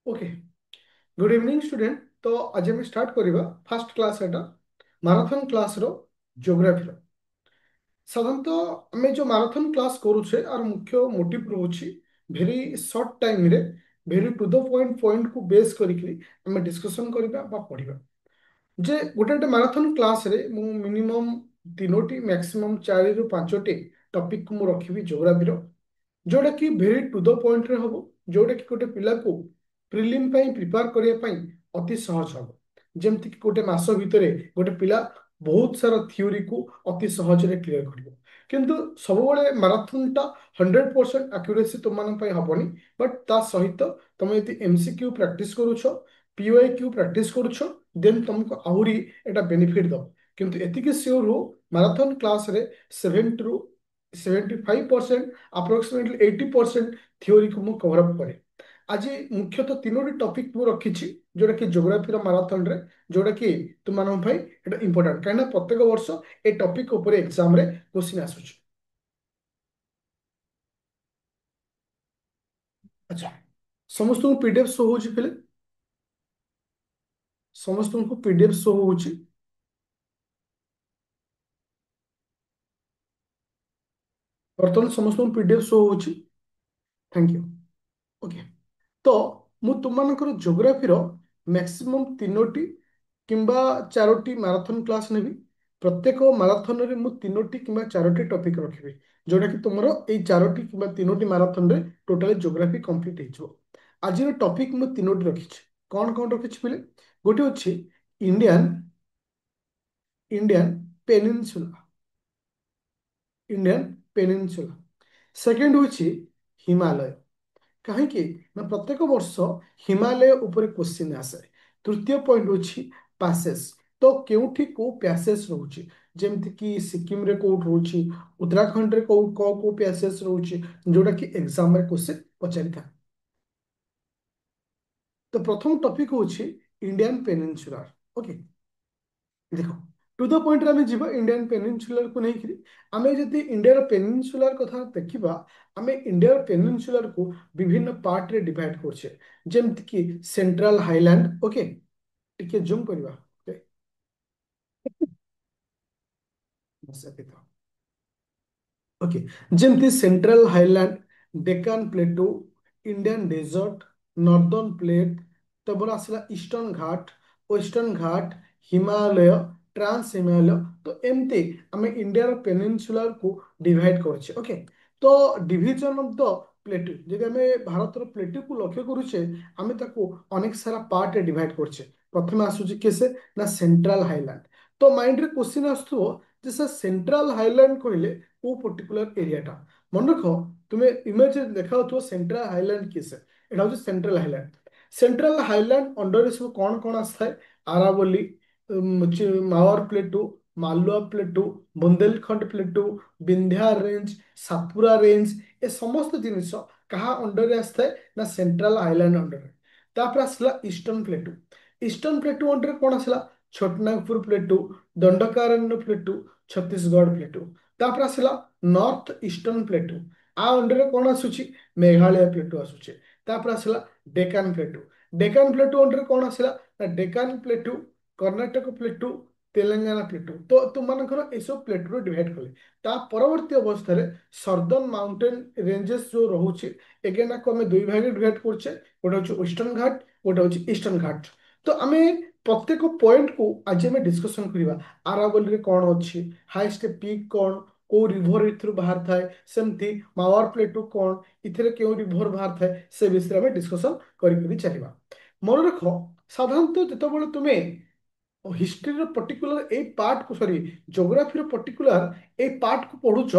Okay. Good evening student. तो आज हम स्टार्ट करिबा फर्स्ट क्लास एटा मैराथन क्लास रो ज्योग्राफी रो। साधारणतः आम जो मैराथन क्लास करूछे आर मुख्य मोटिव रोची भेरी शॉर्ट टाइम रे भेरी टू द पॉइंट को बेस करिकरी आम डिस्कशन करिबा बा पढ़िबा जे गोटे मैराथन क्लास रे मु मिनिमम तीनोटी मैक्सिमम 4 ରୁ 5ଟି टॉपिक को मु रखिबी ज्योग्राफी रो, जोटा कि भेरी टू द पॉइंट रे हबो, जोटा कि गोटे पिला को प्रिलिम ପାଇଁ प्रिपेयर करिया ପାଇଁ अति सहज हबो। जेमति कि गोटे मास भितरे गोटे पिला बहुत सारा थ्योरी को अति सहज रे क्लियर करिवो। किंतु सबुबले मैराथन टा 100% एक्यूरेसी तुम मान ପାଇଁ हबनी। बट ता सहित तुम यदि एमसीक्यू प्रैक्टिस करूछो, पीओआईक्यू प्रैक्टिस करूछो, देन तुमको आहुरी एटा बेनिफिट दो। किंतु एतिके श्योर हो मैराथन क्लास रे 7 ରୁ 75% अप्रोक्सीमेटली 80% थ्योरी को मु कवर अप करे। आज मुख्यतः तीनोटी टॉपिक मु रखिछि जोटा कि ज्योग्राफी मैराथन रे, जोटा कि तुम मान भाई एटा इंपोर्टेंट कहीं प्रत्येक वर्ष ए टॉपिक ऊपर एग्जाम रे क्वेश्चन आसुछि। अच्छा, समस्त को पीडीएफ शो होछि पहले, समस्त को पीडीएफ शो होछि। बर्तमान समस्त को पीडीएफ शो होछि। Thank you. ओके। तो मु तुमମାନଙ୍କର ज्योग्राफीର मैक्सिमम तीनोटी किंबा चारोटी मैराथन क्लास नेबी। प्रत्येक मैराथन रे मु तीनोटी किंबा चारोटी टॉपिक रखिबी, जोटा कि तुमरो एई चारोटी किंबा तीनोटी मैराथन रे टोटली ज्योग्राफी कंप्लीट हेजो। आज टॉपिक मु तीनोटी रखिछि। कौन कौन रखिछि बोले, गोटे अछि Indian Indian peninsula, Indian peninsula. Second होछि हिमालय। कहीं ना प्रत्येक वर्ष हिमालय ऊपर क्वेश्चन आसे। तृतीय पॉइंट होछि पैसेज। तो केउठी को पैसेज रहउछि, जेमति कि सिक्किम रे कोट रहउछि, उत्तराखंड रे को पैसेज रहउछि, जोटा कि एग्जाम रे क्वेश्चन पचारि था। तो प्रथम टॉपिक होछि इंडियन पेनिनसुलर। ओके, देखो टू द पॉइंट आम जीवा इंडियन पेनिनसुलर को नहीं। आम जदि इंडियार पेनिनसुलर कथा देखा, आम इंडियार पेनिनसुलर को विभिन्न पार्ट रे डिवाइड करछे। जेमति कि सेंट्रल हाईलैंड। ओके, टिके जूम करबा। ओके, बस एति तो। ओके, जेमति central highland, Deccan plateau, Indian desert, northern plain, तबर आसला eastern ghat, western ghat, Himalaya, trans Himalaya. तो एमती आम इंडियार पेनिनसुलर को डिवाइड करछे। ओके, तो डिवीजन ऑफ द प्लेटू जदि आम भारत प्लेटू को लक्ष्य करूचे, आम ताको अनेक सारा पार्ट डिवाइड करछे। प्रथम आसुची केसे ना सेंट्रल हाईलैंड। तो माइंड रे क्वेश्चन आसथुओ जे सर सेंट्रल हाईलैंड कहले को पर्टिकुलर एरियाटा। मन रख, तुम्हें इमेज देखा सेंट्रल हाईलैंड किसे, एटा हूँ central highland. Central highland under सब कौन कौन आए, Aravalli, Mewar plateau, Malwa plateau, Bundelkhand plateau, Vindhya range, Satpura range, ए समस्त जिनिस कहा अंडर आए ना सेंट्रल हाईलैंड अंडर। तापर आसला ईस्टर्न प्लेटू। ईस्टर्न प्लेटू अंडर कौन आसला, छोटनागपुर प्लेटू, दंडकारण्य प्लेटू, छत्तीसगढ़ प्लेटू। तापर आसला नॉर्थ ईस्टर्न प्लेटू। आ अंडर कौन आसुची, मेघालय प्लेटू आसुची। तापर आसला डेकान प्लेटू। डेकान प्लेटू अंडर कौन आसला ना डेकान प्लेटू, कर्णाटक प्लेटू, तेलंगाना प्लेटू। तो तुम मानकर सब प्लेटू डिवाइड कले। ता परवर्ती अवस्था रे सर्दर्न माउंटेन रेंजेस जो रोचे, एगेन आपको आम दुई भाग डिवाइड करछे। गोटे हूँ वेस्टर्न घाट, गोटे हूँ ईस्टर्न घाट। तो आम प्रत्येक पॉइंट को आज आम डिस्कसन करवा। आरावली रे कौन अच्छी, हाईएस्ट पीक कौन, को रिभर इथु बाहर थाए, सेमती मावर प्लेटू कौन, इथिरे क्यों रिभर बाहर थाए, से विषय में डिस्कसन करी चलिबा। मन रख, साधारणतः जितेबाला तुम्हें हिस्ट्री पर्टिकुलर ए पार्ट को, सॉरी ज्योग्राफी पर्टिकुलर ए पार्ट को पढ़ुच,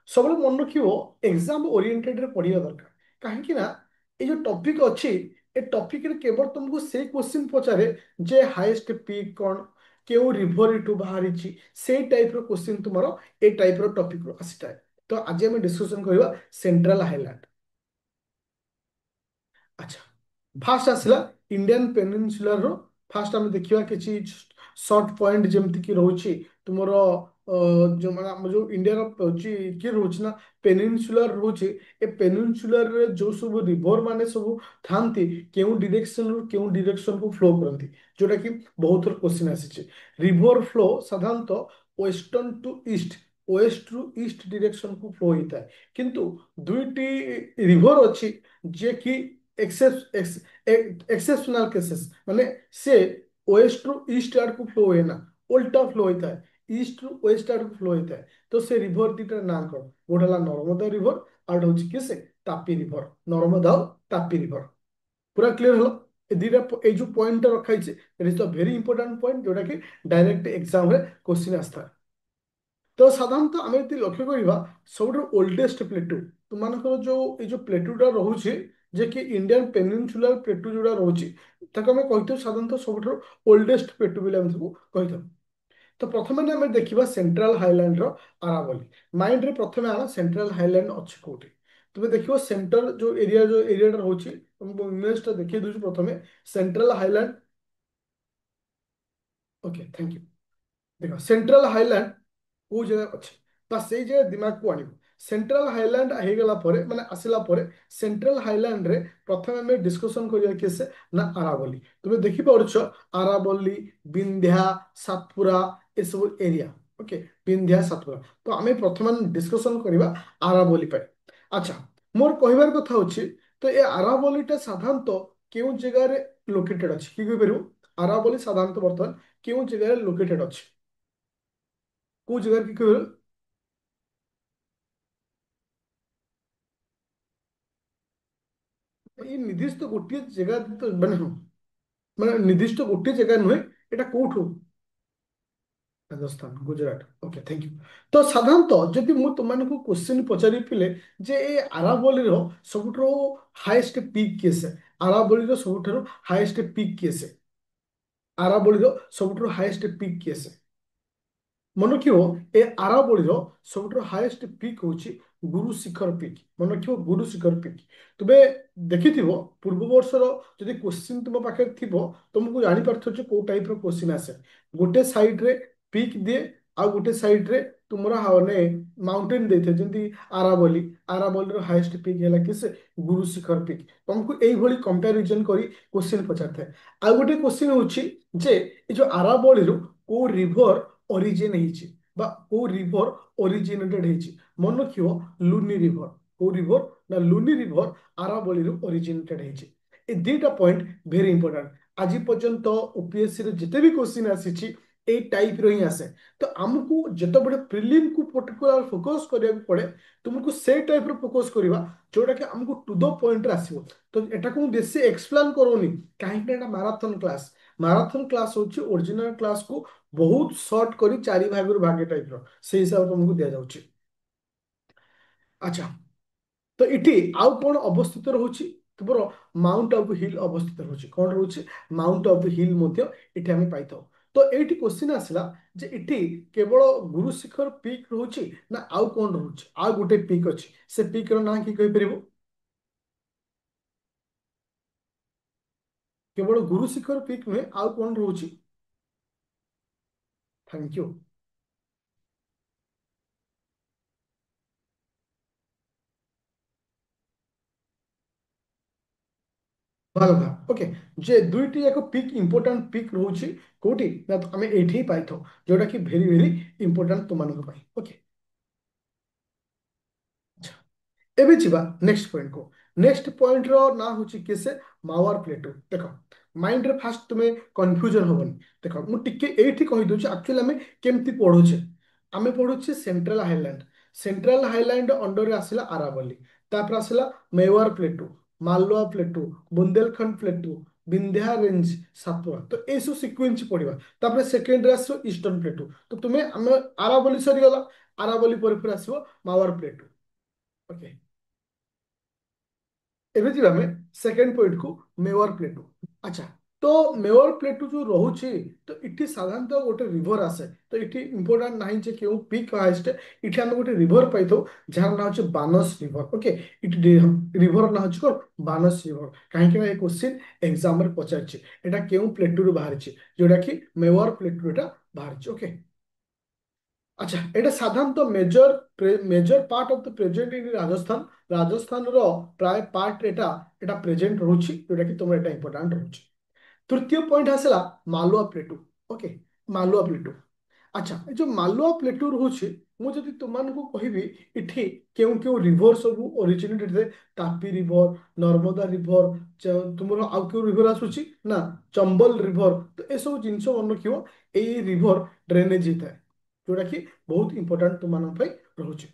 सब मन रखियो एग्जाम ओरिएंटेड रे पढ़िया दरकार। कहीं ना ये जो टॉपिक अच्छी, ए टॉपिक रे केवल तुमको से क्वेश्चन पचारे जे हाईएस्ट पीक कौन, क्यों रिभर इटू बाहरी, से टाइप रो क्वेश्चन तुम्हारो ए टाइप रो टॉपिक रो आसीटाए। तो आज हम डिस्कशन करबा सेंट्रल हाईलैंड। अच्छा, फास्ट आसला इंडियन पेनिनसुलर रो। फास्ट आम देखिबा किछि शॉर्ट पॉइंट जेमति कि रहउछि तुमरो जो ମାନେ ଆମ ଯୋଉ ଇଣ୍ଡିଆର ହଉଛି କିଏ ରହୁଛି ନା ପେନିନସୁଲାର ରହୁଛି। ଏ ପେନିନସୁଲାରରେ ଯୋଉ ସବୁ ରିଭର ମାନେ ସବୁ ଥାନ୍ତି କେଉଁ ଡିରେକ୍ସନରୁ କେଉଁ ଡିରେକ୍ସନକୁ ଫ୍ଲୋ କରନ୍ତି, ଯୋଉଟା କି ବହୁତ ଥର କ୍ୱେଶ୍ଚିନ୍ ଆସିଛି। ରିଭର ଫ୍ଲୋ ସାଧାରଣତଃ ୱେଷ୍ଟର୍ନ ଟୁ ଇଷ୍ଟ, ୱେଷ୍ଟ ରୁ ଇଷ୍ଟ ଡିରେକ୍ସନକୁ ଫ୍ଲୋ ହେଇଥାଏ। କିନ୍ତୁ ଦୁଇଟି ରିଭର ଅଛି ଯିଏ କି ଏକ୍ସେପସନାଲ କେସେସ୍, ମାନେ ସେ ୱେଷ୍ଟ ରୁ ଇଷ୍ଟ ଆଡକୁ ଫ୍ଲୋ ହୁଏ ନା, ଓଲଟା ଫ୍ଲୋ ହେଇଥାଏ, ଇଷ୍ଟ ରୁ ୱେଷ୍ଟ ଆଡକୁ ଫ୍ଲୋ ହେଇଥାଏ। ତ ସେ ରିଭର ଦିଟା ନାଁ କଣ? ଗୋଟେ ହେଲା ନର୍ମଦା ରିଭର, ଆଉ ଗୋଟେ ହଉଛି କି ସେ ତାପି ରିଭର। ନର୍ମଦା ଆଉ ତାପି ରିଭର। ପୁରା କ୍ଲିयर ହେଲା? ଏ ଦିଟା ଏଇ ଯୋଉ ପଏଣ୍ଟଟା ରଖା ହେଇଛି, ଇଟ୍ is the very important point, ଯୋଉଟା କି ଡାଇରେକ୍ଟ ଏକ୍ସାମରେ କ୍ୱେଶ୍ଚିନ୍ ଆସିଥାଏ। ତ ସାଧାରଣତଃ ଆମେ ଯଦି ଲକ୍ଷ୍ୟ କରିବା ସବୁଠାରୁ ଓଲ୍ଡେଷ୍ଟ ପ୍ଲେଟୁ, ତୁମମାନଙ୍କର ଯୋଉ ଏଇ ଯୋଉ ପ୍ଲେଟୁଟା ରହୁଛି, ଯେ କି ଇଣ୍ଡିଆନ ପେନିନସୁଲାର ପ୍ଲେଟୁ ଯୋଉଟା ରହୁଛି, ତାକୁ ଆମେ କହିଥାଉ ସାଧାରଣତଃ ସବୁଠାରୁ ଓଲ୍ଡେଷ୍ଟ ପ୍ଲେଟୁ ବୋଲି ଆମେ ତାକୁ କହିଥାଉ। ତ ପ୍ରଥମେ ଆମେ ଦେଖିବା ସେଣ୍ଟ୍ରାଲ ହାଇଲାଣ୍ଡର ଆରାବଲି। ମାଇଣ୍ଡରେ ପ୍ରଥମେ ଆଣ ସେଣ୍ଟ୍ରାଲ ହାଇଲାଣ୍ଡ ଅଛି କୋଉଠି। ତୁମେ ଦେଖିବ ସେଣ୍ଟର ଯୋଉ ଏରିଆଟା ରହୁଛି, ତମକୁ ଇମେଜଟା ଦେଖେଇ ଦଉଛି ପ୍ରଥମେ central highland. Okay, thank you. ଦେଖ ସେଣ୍ଟ୍ରାଲ ହାଇଲାଣ୍ଡ କୋଉ ଜାଗା ଅଛି, ବା ସେଇ ଜାଗା ଦିମାଗକୁ ଆଣିବ। ସେଣ୍ଟ୍ରାଲ ହାଇଲାଣ୍ଡ ହେଇଗଲା ପରେ ମାନେ ଆସିଲା ପରେ ସେଣ୍ଟ୍ରାଲ ହାଇଲାଣ୍ଡରେ ପ୍ରଥମେ ଆମେ ଡିସ୍କସନ କରିବା କି ସେ ନା ଆରାବଲି। ତୁମେ ଦେଖିପାରୁଛ ଆରାବଲି, ବିନ୍ଧ୍ୟା, ସାତପୁରା ଏସବୁ ଏରିଆ। ଓକେ, ବିନ୍ଧ୍ୟା ସାତପୁରା। ତ ଆମେ ପ୍ରଥମେ ଡିସ୍କସନ କରିବା ଆରାବଲି ପାଇଁ। ଆଚ୍ଛା, ମୋର କହିବାର କଥା ହଉଛି, ତ ଏ ଆରାବଲିଟା ସାଧାରଣତଃ କେଉଁ ଜାଗାରେ ଲୋକେଟେଡ ଅଛି, କି କହିପାରିବ? ଆରାବଲି ସାଧାରଣତଃ ବର୍ତ୍ତମାନ କେଉଁ ଜାଗାରେ ଲୋକେଟେଡ ଅଛି? କୋଉ ଜାଗାରେ କି କହିପାରିବ? ଏଇ ନିର୍ଦ୍ଦିଷ୍ଟ ଗୋଟିଏ ଜାଗା ତ ମାନେ ହଁ, ମାନେ ନିର୍ଦ୍ଦିଷ୍ଟ ଗୋଟିଏ ଜାଗା ନୁହେଁ, ଏଇଟା କୋଉଠୁ? Rajasthan, Gujarat. Okay, thank you. ତ ସାଧାରଣତଃ ଯଦି ମୁଁ ତୁମମାନଙ୍କୁ କ୍ୱେଶ୍ଚିନ୍ ପଚାରିଥିଲେ ଯେ ଏ ଆରାବଲିର ସବୁଠାରୁ ହାଇଏଷ୍ଟ ପିକ୍ କିଏ ସେ, ଆରାବଲିର ସବୁଠାରୁ ହାଇଏଷ୍ଟ ପିକ୍ କିଏ ସେ, ଆରାବଳିର ସବୁଠାରୁ ହାଇଏଷ୍ଟ ପିକ୍ କିଏ ସେ? ମନେ ରଖିବ ଏ ଆରାବଳିର ସବୁଠାରୁ ହାଇଏଷ୍ଟ ପିକ୍ ହଉଛି ଗୁରୁ ଶିଖର ପିକ୍। ମନେ ରଖିବ ଗୁରୁ ଶିଖର ପିକ୍। ତୁମେ ଦେଖିଥିବ ପୂର୍ବ ବର୍ଷର ଯଦି କ୍ୱେଶ୍ଚିନ୍ ତୁମ ପାଖରେ ଥିବ, ତମକୁ ଜାଣିପାରୁଥିବ ଯେ କୋଉ ଟାଇପର କ୍ୱେଶ୍ଚିନ୍ ଆସେ। ଗୋଟେ ସାଇଡରେ ପିକ୍ ଦିଏ, ଆଉ ଗୋଟେ ସାଇଡରେ ତୁମର ମାନେ ମାଉଣ୍ଟେନ ଦେଇଥାଏ, ଯେମିତି ଆରାବଲି। ଆରାବଲିର ହାଇଏଷ୍ଟ ପିକ୍ ହେଲା କି ସେ ଗୁରୁ ଶିଖର ପିକ୍। ତମକୁ ଏଇଭଳି କମ୍ପାରିଜନ କରି କ୍ୱେଶ୍ଚିନ୍ ପଚାରିଥାଏ। ଆଉ ଗୋଟେ କ୍ୱେଶ୍ଚିନ୍ ହଉଛି ଯେ ଏ ଯୋଉ ଆରାବଳିରୁ କୋଉ ରିଭର ଅରିଜିନ୍ ହେଇଛି, ବା କୋଉ ରିଭର ଅରିଜିନେଟେଡ ହେଇଛି? ମନେ ରଖିବ ଲୁନି ରିଭର। କୋଉ ରିଭର ନା ଲୁନି ରିଭର ଆରାବଳିରୁ ଅରିଜିନେଟେଡ ହେଇଛି। ଏ ଦିଟା ପଏଣ୍ଟ ଭେରି ଇମ୍ପୋର୍ଟାଣ୍ଟ। ଆଜି ପର୍ଯ୍ୟନ୍ତ ଓପିଏସସି ରେ ଯେତେ ବି କ୍ୱେଶ୍ଚିନ୍ ଆସିଛି ଏଇ ଟାଇପର ହିଁ ଆସେ। ତ ଆମକୁ ଯେତେବେଳେ ପ୍ରିଲିମକୁ ପର୍ଟିକୁଲାର ଫୋକସ କରିବାକୁ ପଡେ, ତୁମକୁ ସେଇ ଟାଇପର ଫୋକସ କରିବା ଯୋଉଟା କି ଆମକୁ ଟୁ ଦ ପଏଣ୍ଟରେ ଆସିବ। ତ ଏଟାକୁ ମୁଁ ବେଶୀ ଏକ୍ସପ୍ଲେନ କରୁନି, କାହିଁକି ନା ଏଟା ମାରାଥନ କ୍ଲାସ। ମାରାଥନ କ୍ଲାସ ହଉଛି ଓରିଜିନାଲ କ୍ଲାସକୁ ବହୁତ ସର୍ଟ କରି ଚାରି ଭାଗରୁ ଭାଗେ ଟାଇପର, ସେଇ ହିସାବରେ ତମକୁ ଦିଆଯାଉଛି। ଆଚ୍ଛା, ତ ଏଠି ଆଉ କଣ ଅବସ୍ଥିତ ରହୁଛି? ତୁମର ମାଉଣ୍ଟ ଅଫ ହିଲ୍ ଅବସ୍ଥିତ ରହୁଛି। କଣ ରହୁଛି? ମାଉଣ୍ଟ ଅଫ ହିଲ୍ ମଧ୍ୟ ଏଠି ଆମେ ପାଇଥାଉ। ତ ଏଇଠି କ୍ୱେଶ୍ଚିନ୍ ଆସିଲା ଯେ ଏଠି କେବଳ ଗୁରୁ ଶିଖର ପିକ୍ ରହୁଛି ନା ଆଉ କଣ ରହୁଛି? ଆଉ ଗୋଟେ ପିକ୍ ଅଛି, ସେ ପିକ୍ ର ନାଁ କି କହିପାରିବ? କେବଳ ଗୁରୁ ଶିଖର ପିକ୍ ନୁହେଁ, ଆଉ କଣ ରହୁଛି? Thank you. ଭଲ କଥା। ଓକେ, ଯେ ଦୁଇଟି ଯାକ ପିକ୍ ଇମ୍ପୋର୍ଟାଣ୍ଟ ପିକ୍ ରହୁଛି କୋଉଠି ନା ଆମେ ଏଇଠି ହିଁ ପାଇଥାଉ, ଯୋଉଟା କି ଭେରି ଭେରି ଇମ୍ପୋର୍ଟାଣ୍ଟ ତୁମମାନଙ୍କ ପାଇଁ। ଓକେ, ଏବେ ଯିବା ନେକ୍ସଟ ପଏଣ୍ଟକୁ। ନେକ୍ସଟ ପଏଣ୍ଟର ନାଁ ହେଉଛି କି ସେ ମାୱାର ପ୍ଲେଟୁ। ଦେଖ ମାଇଣ୍ଡରେ ଫାଷ୍ଟ ତୁମେ କନଫ୍ୟୁଜନ ହବନି। ଦେଖ ମୁଁ ଟିକେ ଏଇଠି କହିଦଉଛି ଆକ୍ଚୁଆଲି ଆମେ କେମିତି ପଢୁଛେ। ଆମେ ପଢୁଛେ ସେଣ୍ଟ୍ରାଲ ହାଇଲାଣ୍ଡ। ସେଣ୍ଟ୍ରାଲ ହାଇଲାଣ୍ଡ ଅଣ୍ଡରରେ ଆସିଲା ଆରାବଲି, ତାପରେ ଆସିଲା Mewar plateau, Malwa plateau, Bundelkhand plateau, Vindhya range, Satpura. ତ ଏଇସବୁ ସିକ୍ୱେନ୍ସ ପଢିବା। ତାପରେ ସେକେଣ୍ଡରେ ଆସିବ ଇଷ୍ଟର୍ଣ୍ଣ ପ୍ଲେଟୁ। ତ ତୁମେ ଆମେ ଆରାବଲି ସରିଗଲା, ଆରାବଲି ପରେ ପରେ ଆସିବ ମାୱାର ପ୍ଲେଟୁ। ଓକେ, ଏବେ ଯିବା ଆମେ ସେକେଣ୍ଡ ପଏଣ୍ଟକୁ, ମେୱାର ପ୍ଲେଟୁ। ଆଚ୍ଛା, ତ ମେୱାର ପ୍ଲେଟୁ ଯୋଉ ରହୁଛି, ତ ଏଠି ସାଧାରଣତଃ ଗୋଟେ ରିଭର ଆସେ। ତ ଏଠି ଇମ୍ପୋର୍ଟାଣ୍ଟ ନାହିଁ ଯେ କେଉଁ ପିକ୍ ହାଇଏଷ୍ଟ। ଏଠି ଆମେ ଗୋଟେ ରିଭର ପାଇଥାଉ ଯାହାର ନାଁ ହଉଛି ବାନସ ରିଭର। ଓକେ, ଏଠି ରିଭର ନାଁ ହଉଛି କଣ? ବାନସ ରିଭର। କାହିଁକି ନା ଏ କ୍ୱେଶ୍ଚିନ୍ ଏକ୍ସାମରେ ପଚାରିଛି ଏଟା କେଉଁ ପ୍ଲେଟୁରୁ ବାହାରିଛି, ଯୋଉଟା କି ମେୱାର ପ୍ଲେଟୁରୁ ଏଟା ବାହାରିଛି। ଓକେ, अच्छा एटा साधारणतः major part of the present in Rajasthan Rajasthan रो प्राय पार्ट एटा एटा प्रेजेंट रोची जोटा कि तुम एटा इंपोर्टेंट रोची तृतीय पॉइंट आसला मालुआ प्लेटू ओके मालुआ प्लेटू अच्छा ये जो मालुआ प्लेटू रोचे ମୁଁ ଯଦି ତୁମମାନଙ୍କୁ କହିବି ଏଠି କେଉଁ କେଉଁ ରିଭର ସବୁ ଅରିଜିନେଟେଡ୍ ରେ ତାପି ରିଭର ନର୍ମଦା ରିଭର ତୁମର ଆଉ କେଉଁ ରିଭର ଆସୁଛି ନା ଚମ୍ବଲ ରିଭର ତ ଏସବୁ ଜିନିଷ ମନେ ରଖିବ ଏଇ ରିଭର ଡ୍ରେନେଜ ହେଇଥାଏ ଯୋଉଟା କି ବହୁତ ଇମ୍ପୋର୍ଟାଣ୍ଟ ତୁମମାନଙ୍କ ପାଇଁ ରହୁଛି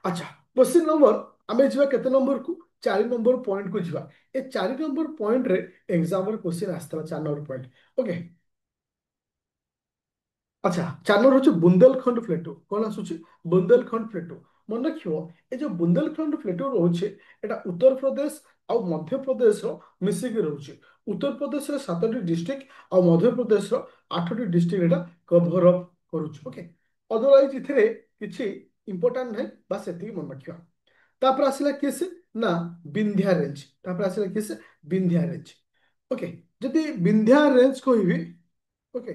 ଆଚ୍ଛା କ୍ୱେଶ୍ଚିନ୍ ନମ୍ବର ଆମେ ଯିବା କେତେ ନମ୍ବରକୁ 4 ନମ୍ବର ପଏଣ୍ଟକୁ ଯିବା ଏ 4 ନମ୍ବର ପଏଣ୍ଟରେ ଏକ୍ସାମର କ୍ୱେଶ୍ଚିନ୍ ଆସିଥିଲା 4 ନମ୍ବର ପଏଣ୍ଟ ଓକେ আচ্ছা 4 নম্বর হচ্ছে বুন্দেলখণ্ড প্লেটু কোন আসুচি বুন্দেলখণ্ড প্লেটু মনে রাখিব এই যে বুন্দেলখণ্ড প্লেটু রয়েছে এটা উত্তরপ্রদেশ ଆଉ ମଧ୍ୟପ୍ରଦେଶର ମିଶିକି ରହୁଛି ଉତ୍ତରପ୍ରଦେଶର 7ଟି ଡିଷ୍ଟ୍ରିକ୍ଟ ଆଉ ମଧ୍ୟପ୍ରଦେଶର 8ଟି ଡିଷ୍ଟ୍ରିକ୍ଟ ଏଟା କଭର ଅପ୍ କରୁଛି ଓକେ ଅଦରୱାଇଜ ଏଥିରେ କିଛି ଇମ୍ପୋର୍ଟାଣ୍ଟ ନାହିଁ ବା ସେତିକି ମନେ ରଖିବା ତାପରେ ଆସିଲା କିଏ ସେ ନା ବିନ୍ଧ୍ୟା ରେଞ୍ଜ ତାପରେ ଆସିଲା କିଏ ସେ ବିନ୍ଧ୍ୟା ରେଞ୍ଜ ଓକେ ଯଦି ବିନ୍ଧ୍ୟା ରେଞ୍ଜ କହିବି ଓକେ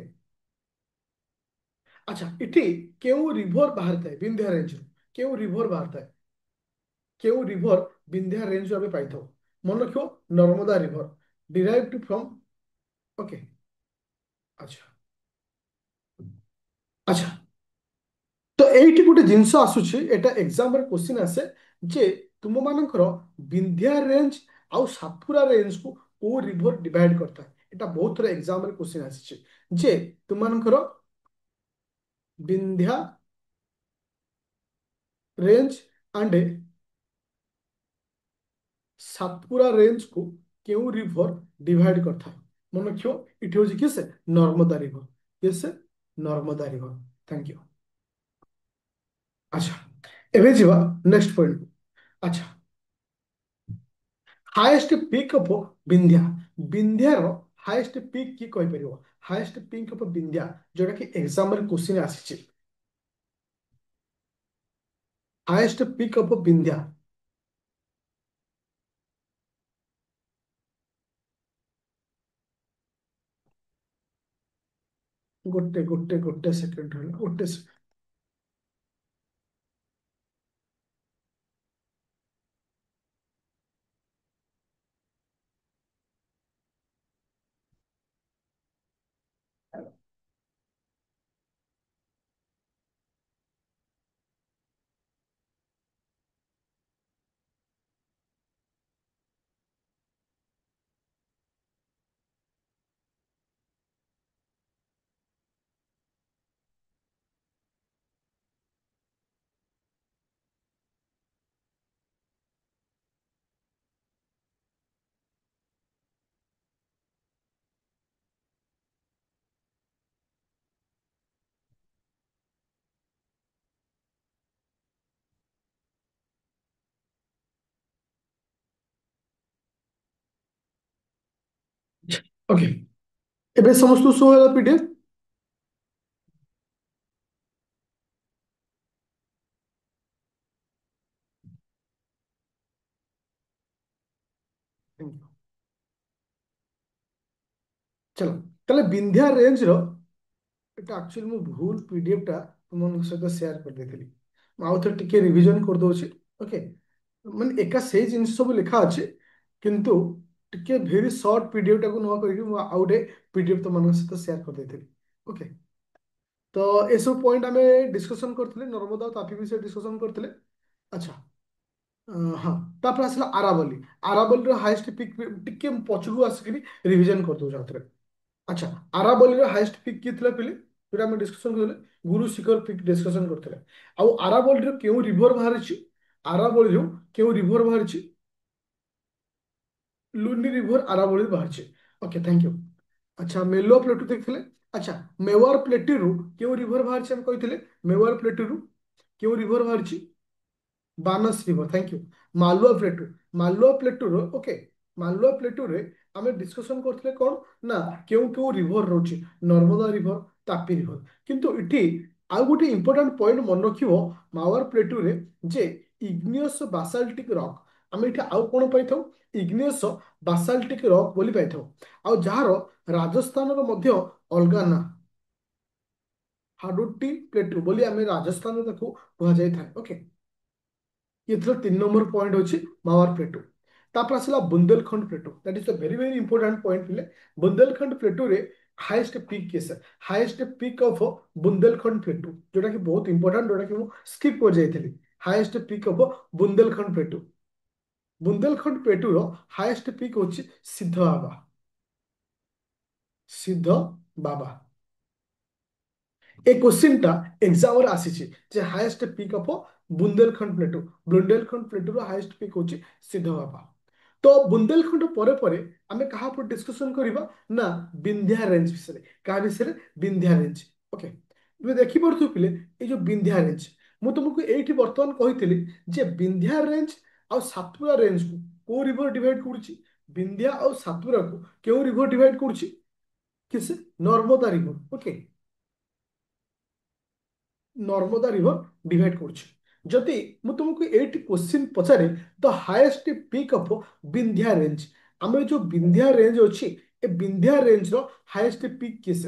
আচ্ছা এটি কেউ রিভর বাহারিଥାଏ ବିନ୍ଧ୍ୟା ରେଞ୍ଜରୁ କେଉଁ ରିଭର ବାହାରିଥାଏ କେଉଁ ରିଭର ବିନ୍ଧ୍ୟା ରେଞ୍ଜରୁ ଆମେ ପାଇଥାଉ ମନେ ରଖିବ Narmada river derived from okay ଆଚ୍ଛା ଆଚ୍ଛା ତ ଏଇଠି ଗୋଟେ ଜିନିଷ ଆସୁଛି ଏଟା ଏକ୍ସାମରେ କ୍ୱେଶ୍ଚିନ୍ ଆସେ ଯେ ତୁମମାନଙ୍କର ବିନ୍ଧ୍ୟା ରେଞ୍ଜ ଆଉ ସାତପୁରା ରେଞ୍ଜକୁ କୋଉ ରିଭର ଡିଭାଇଡ କରିଥାଏ ଏଟା ବହୁତ ଥର ଏକ୍ସାମରେ କ୍ୱେଶ୍ଚିନ୍ ଆସିଛି ଯେ ତୁମମାନଙ୍କର ବିନ୍ଧ୍ୟା ରେଞ୍ଜ ଆଣ୍ଡ ସାତପୁରା ରେଞ୍ଜକୁ କେଉଁ ରିଭର ଡିଭାଇଡ କରିଥାଏ ମନେ ରଖିବ ଏଠି ହଉଛି କିଏ ସେ ନର୍ମଦା ରିଭର କିଏ ସେ ନର୍ମଦା ରିଭର ଥ୍ୟାଙ୍କ ୟୁ ଆଚ୍ଛା ଏବେ ଯିବା ନେକ୍ସଟ ପଏଣ୍ଟ ଆଚ୍ଛା ହାଏଷ୍ଟ ପିକ୍ ଅଫ୍ ବିନ୍ଧ୍ୟା ବିନ୍ଧ୍ୟାର ହାଏଷ୍ଟ ପିକ୍ କିଏ କହିପାରିବ ହାଏଷ୍ଟ ପିକ୍ ଅଫ୍ ବିନ୍ଧ୍ୟା ଯୋଉଟା କି ଏକ୍ସାମରେ କ୍ୱେଶ୍ଚିନ୍ ଆସିଛି ହାଏଷ୍ଟ ପିକ୍ ଅଫ୍ ବିନ୍ଧ୍ୟା ଗୋଟେ ସେକେଣ୍ଡ ରହିଲା ଗୋଟେ ଓକେ ଏବେ ସମସ୍ତଙ୍କୁ ଶୋ ହେଲା ପିଡିଏଫ ଚलो ତାହେଲେ ବିନ୍ଧ୍ୟା ରେଞ୍ଜର এটা ଆକ୍ଚୁଆଲି ମୁଁ ଭୁଲ ପିଡିଏଫଟା ତୁମମାନଙ୍କ ସହିତ ସେୟାର କରିଦେଇଥିଲି ମୁଁ ଆଉ ଥରେ ଟିକେ ରିଭିଜନ କରିଦେଉଛି ଓକେ ମାନେ ଏକା ସେଇ ଜିନିଷ ସବୁ ଲେଖା ଅଛି କିନ୍ତୁ ଟିକେ ଭେରି ସର୍ଟ ପିଡିଏଫଟାକୁ ନ କରିକି ମୁଁ ଆଉ ଗୋଟେ ପିଡିଏଫ ତୁମମାନଙ୍କ ସହିତ ସେୟାର କରିଦେଇଥିଲି ଓକେ ତ ଏସବୁ ପଏଣ୍ଟ ଆମେ ଡିସ୍କସନ କରିଥିଲେ ନର୍ମଦା ଆଉ ତାପି ବିଷୟରେ ଡିସ୍କସନ କରିଥିଲେ ଆଚ୍ଛା ହଁ ତାପରେ ଆସିଲା ଆରାବଲି ଆରାବଲିର ହାଇଏଷ୍ଟ ପିକ୍ ଟିକେ ପଛକୁ ଆସିକିରି ରିଭିଜନ କରିଦେଉଛି ଆଉ ଥରେ ଆଚ୍ଛା ଆରାବଲିର ହାଇଏଷ୍ଟ ପିକ୍ କିଏ ଥିଲା ପିଲେ ଯୋଉଟା ଆମେ ଡିସ୍କସନ କରିଥିଲେ ଗୁରୁ ଶିଖର ପିକ୍ ଡିସ୍କସନ କରିଥିଲେ ଆଉ ଆରାବଲିର କେଉଁ ରିଭର ବାହାରିଛି ଆରାବଳିରୁ କେଉଁ ରିଭର ବାହାରିଛି ଲୁନି ରିଭର ଆରାବଳି ବାହାରିଛି ଓକେ ଥ୍ୟାଙ୍କ ୟୁ ଆଚ୍ଛା ମେଲୁଆ ପ୍ଲେଟୁ ଦେଖିଥିଲେ ଆଚ୍ଛା ମେୱାର ପ୍ଲେଟୁରୁ କେଉଁ ରିଭର ବାହାରିଛି ଆମେ କହିଥିଲେ ମେୱାର ପ୍ଲେଟୁରୁ କେଉଁ ରିଭର ବାହାରିଛି ବାନସ ରିଭର ଥ୍ୟାଙ୍କ ୟୁ ମାଲୁଆ ପ୍ଲେଟୁର ଓକେ ମାଲୁଆ ପ୍ଲେଟୁରେ ଆମେ ଡିସ୍କସନ କରୁଥିଲେ କଣ ନା କେଉଁ କେଉଁ ରିଭର ରହୁଛି ନର୍ମଦା ରିଭର ତାପି ରିଭର କିନ୍ତୁ ଏଠି ଆଉ ଗୋଟେ ଇମ୍ପୋର୍ଟାଣ୍ଟ ପଏଣ୍ଟ ମନେ ରଖିବ ମାୱାର ପ୍ଲେଟୁରେ ଯେ ଇଗ୍ନିୟସ୍ ବାସାଲ୍ଟିକ ରକ୍ ଆମେ ଏଠି ଆଉ କଣ ପାଇଥାଉ ଇଗ୍ନିୟସ୍ ବାସାଲ୍ଟିକ ରକ୍ ବୋଲି ପାଇଥାଉ ଆଉ ଯାହାର ରାଜସ୍ଥାନର ମଧ୍ୟ ଅଲଗା ନା हाडुटी प्लेटू बोली आम राजस्थान कहुए ओके। ये 3 नंबर पॉइंट होची मावार प्लेटू। तापर आसला Bundelkhand plateau that is a very very important point पिले। बुंदेलखंड प्लेटू रे हाईएस्ट पीक केस highest peak of Bundelkhand plateau जोटा कि बहुत इंपोर्टेंट जोटा कि स्किप कर जाइए। Highest peak of Bundelkhand plateau. Bundelkhand plateau रो हाईएस्ट पीक होची सिद्ध बाबा। सिद्ध बाबा এই কোশ্চিনটা এক্সামরে আসিছে যে highest peak of Bundelkhand plateau. Bundelkhand প্লেটুর হাইয়েস্ট পিক হচ্ছে সিদ্ধ বাবা। তো বুন্দেলখন্ড পরে পরে আমি কাহা উপর ডিসকসন করিবা না বিন্ধ্যা রেঞ্জ বিষয়ে। কাহা বিষয়ে বিন্ধ্যা রেঞ্জ ওকে। তুমি দেখি পারথু পিলে এই যে বিন্ধ্যা রেঞ্জ মু তোমাকে এইটি বর্তমান কইଥିଲି যে বিন্ধ্যা রেঞ্জ আর সাতপুরা রেঞ্জ কু কোউ রিভর ডিভাইড করছি। বিন্ধ্যা আর সাতপুরা কু কেউ রিভর ডিভাইড করছি কিসে Narmada river okay. Narmada river divide করছে। যদি মু তোমাকে এইটি কোশ্চিন পচারে the highest peak of Vindhya range আমার যে বিন্ধ্যা রেঞ্জ ଅଛି ଏ ବିନ୍ଧ୍ୟା ରେଞ୍ଜ ର ହାଇଏଷ୍ଟ ପିକ୍ କିସ।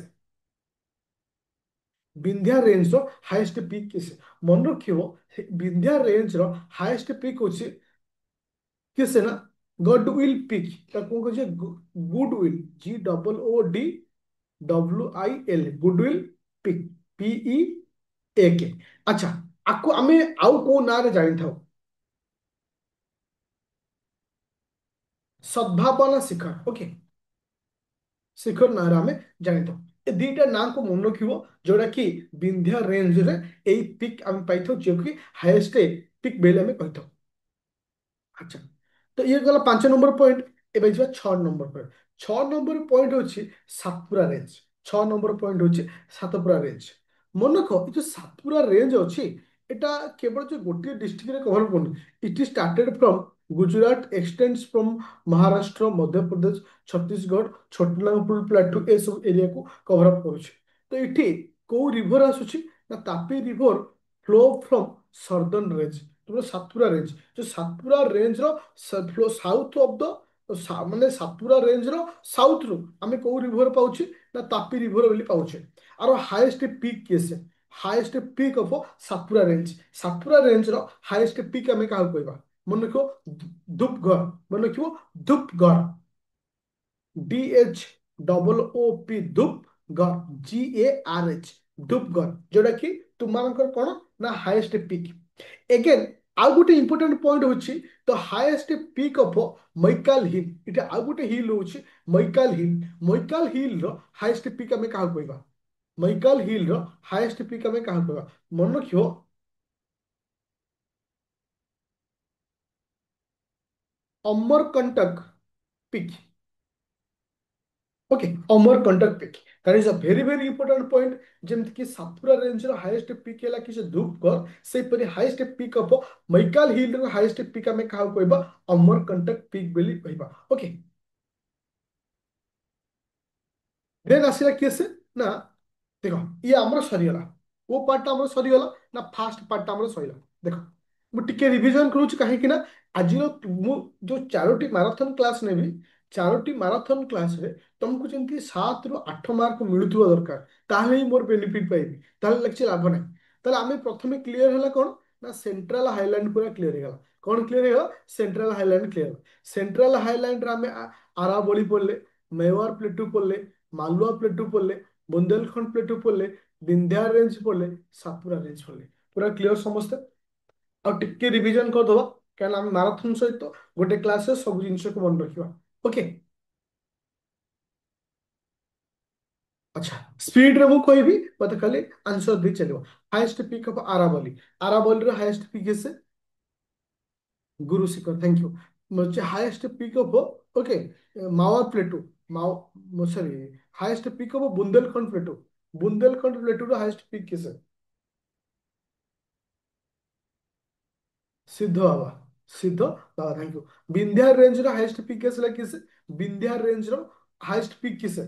ବିନ୍ଧ୍ୟା ରେଞ୍ଜ ର ହାଇଏଷ୍ଟ ପିକ୍ କିସ ମନେ ରଖିବ। ବିନ୍ଧ୍ୟା ରେଞ୍ଜ ର ହାଇଏଷ୍ଟ ପିକ୍ ଅଛି କିସ ନା ଗଡୱିଲ ପିକ୍। ତାକୁ କହୁଛେ Goodwill GWODWIL Goodwill peak PE AK। अच्छा आपको आमे आउ को ना रे जानि थाउ सद्भावना शिखर ओके। शिखर ना रे आमे जानि थाउ ए दीटा ना को मन रखिबो जोड़ा कि विंध्या रेंज रे एई पिक आमे पाइथौ जे कि हाईएस्ट पिक बेले आमे कहिथौ। अच्छा तो ये गला 5 नंबर पॉइंट। एबे ଯିବା 6 नंबर पॉइंट। 6 नंबर पॉइंट होची सातपुरा रेंज। 6 नंबर पॉइंट होची सातपुरा रेंज। मन रख ये जो सातपुरा रेंज अच्छी एटा केवल जो गोटे डिस्ट्रिक्ट रे कवर करनी। It is started from Gujarat extends from Maharashtra Madhya Pradesh Chhattisgarh Chhotanagpur plateau ए सब एरिया को कवर अप करूछ। तो इठी को रिवर आसुची ना Tapi river flow from southern range तो सातपुरा रेंज। जो सातपुरा रेंज रो फ्लो साउथ ऑफ द माने सातपुरा रेंज रो साउथ रो आमे को रिवर पाउची ना तापी रिवर बोली पाउचे। आरो हाईएस्ट पीक केसे highest peak of Satpura range. Satpura range रो हाईएस्ट पीक आमे काहु कहबा मन रखो धूपगढ़। मन रखिबो धूपगढ़ DHOOP धूपगढ़ GARH धूपगढ़ जोड़ा कि तुमମାନଙ୍କର କଣ ନା ହାଇଏଷ୍ଟ ପିକ୍। एगेन आउ गोटे इंपोर्टेंट पॉइंट होची the highest peak of Maikal hill. इटा आउ गोटे हिल होची मैकाल हिल। मैकाल हिल रो हाईएस्ट पीक हमें कहा कहबा। मैकाल हिल रो हाईएस्ट पीक हमें कहा कहबा मन रखियो Amarkantak peak okay. Amarkantak peak that is a very very important point. जेमति कि सातपुरा रेंज रो हाईएस्ट पीक हैला कि से धूपगढ़ से परि highest peak of Maikal hill रो हाईएस्ट पीक हमें कहा कहबा अमरकंटक पीक बेली कहबा ओके। देन आसिला केसे ना देख ये आमर सरीगला वो पार्ट आमर सरीगला ना फास्ट पार्ट आमर सरीला। देख मु टिके रिवीजन करूची काहे कि ना आज मु जो चारोटी मैराथन क्लास नेबी चारोटी मैराथन क्लास रे तुमको जेंति 7 ରୁ 8 मार्क मिलुथुवा दरकार ताहे ही मोर बेनिफिट पाइबी ताहे लेक्चर लाभ नाही। ताले आमे प्रथमे क्लियर होला कोन ना सेंट्रल हाईलैंड पूरा क्लियर हेगला। कोन क्लियर हेगला central highland clear. Central highland रे आमे आरावली पड़ले मेवार प्लेटू पड़ले मालवा प्लेटू पड़ले बुंदेलखंड प्लेटू पड़ले विंध्या रेंज पड़ले सातपुरा रेंज पड़ले पूरा क्लियर समस्ते। और टिके रिवीजन कर दबा कहना हम मैराथन सहित गोटे क्लास रे सब जिनिस को मन रखिबा ओके। अच्छा स्पीड रे मु कहबी मते खाली आंसर दे चलिबो। Highest peak of Aravalli. Aravalli रो हाईएस्ट पीक है गुरु शिखर थैंक यू। मुझे highest peak of okay Mewar plateau माव sorry highest peak of Bundelkhand plateau. Bundelkhand plateau रो हाईएस्ट पीक किस Siddh Baba. Siddh Baba thank you. Vindhya range रो हाईएस्ट पीक किस विंध्या रेंज रो हाईएस्ट पीक किस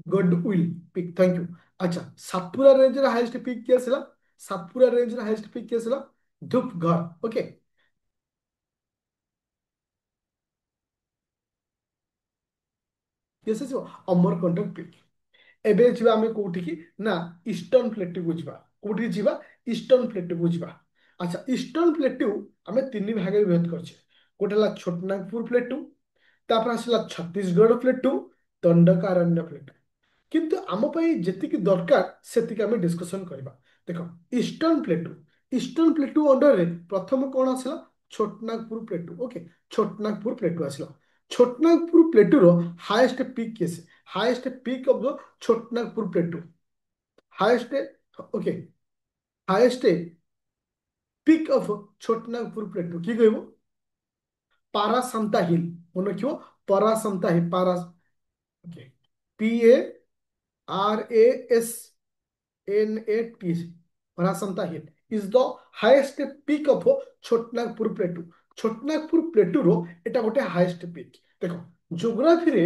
गडविल पीक थैंक यू। अच्छा सातपुरा रेंज रो हाईएस्ट पीक सातपुरा रेंज रो हाईएस्ट पीक धूपगढ़ ओके। किस अमरकंटक पीक। एबे जिबा आमे कोठी की ना ईस्टर्न प्लेट्यू को जिबा कोठी जिबा ईस्टर्न प्लेट्यू को जिबा अच्छा ईस्टर्न प्लेट्यू आमे तीन भाग में विभक्त करछे गोटे हला छोटनागपुर प्लेट्यू तापर आसला छत्तीसगढ़ प्लेट्यू दंडकारण्य प्लेट्यू किंतु आम पाई जेतिकी दरकार सेतिकी आमे डिस्कशन करबा देखो ईस्टर्न प्लेट्यू अंडर रे प्रथम कोन आसला Chhotanagpur plateau okay Chhotanagpur plateau आसला छोटनागपुर प्लेट्यू रो हाईएस्ट पीक केस highest peak of the Chhotanagpur plateau highest okay highest peak of Chhotanagpur plateau की कहबो पारासांता हिल मन रखियो पारासांता हिल पारा okay PARASNAT Parasanta Hill is the highest peak of Chhotanagpur plateau Chhotanagpur plateau रो एटा गोटे हाईएस्ट पीक देखो ज्योग्राफी रे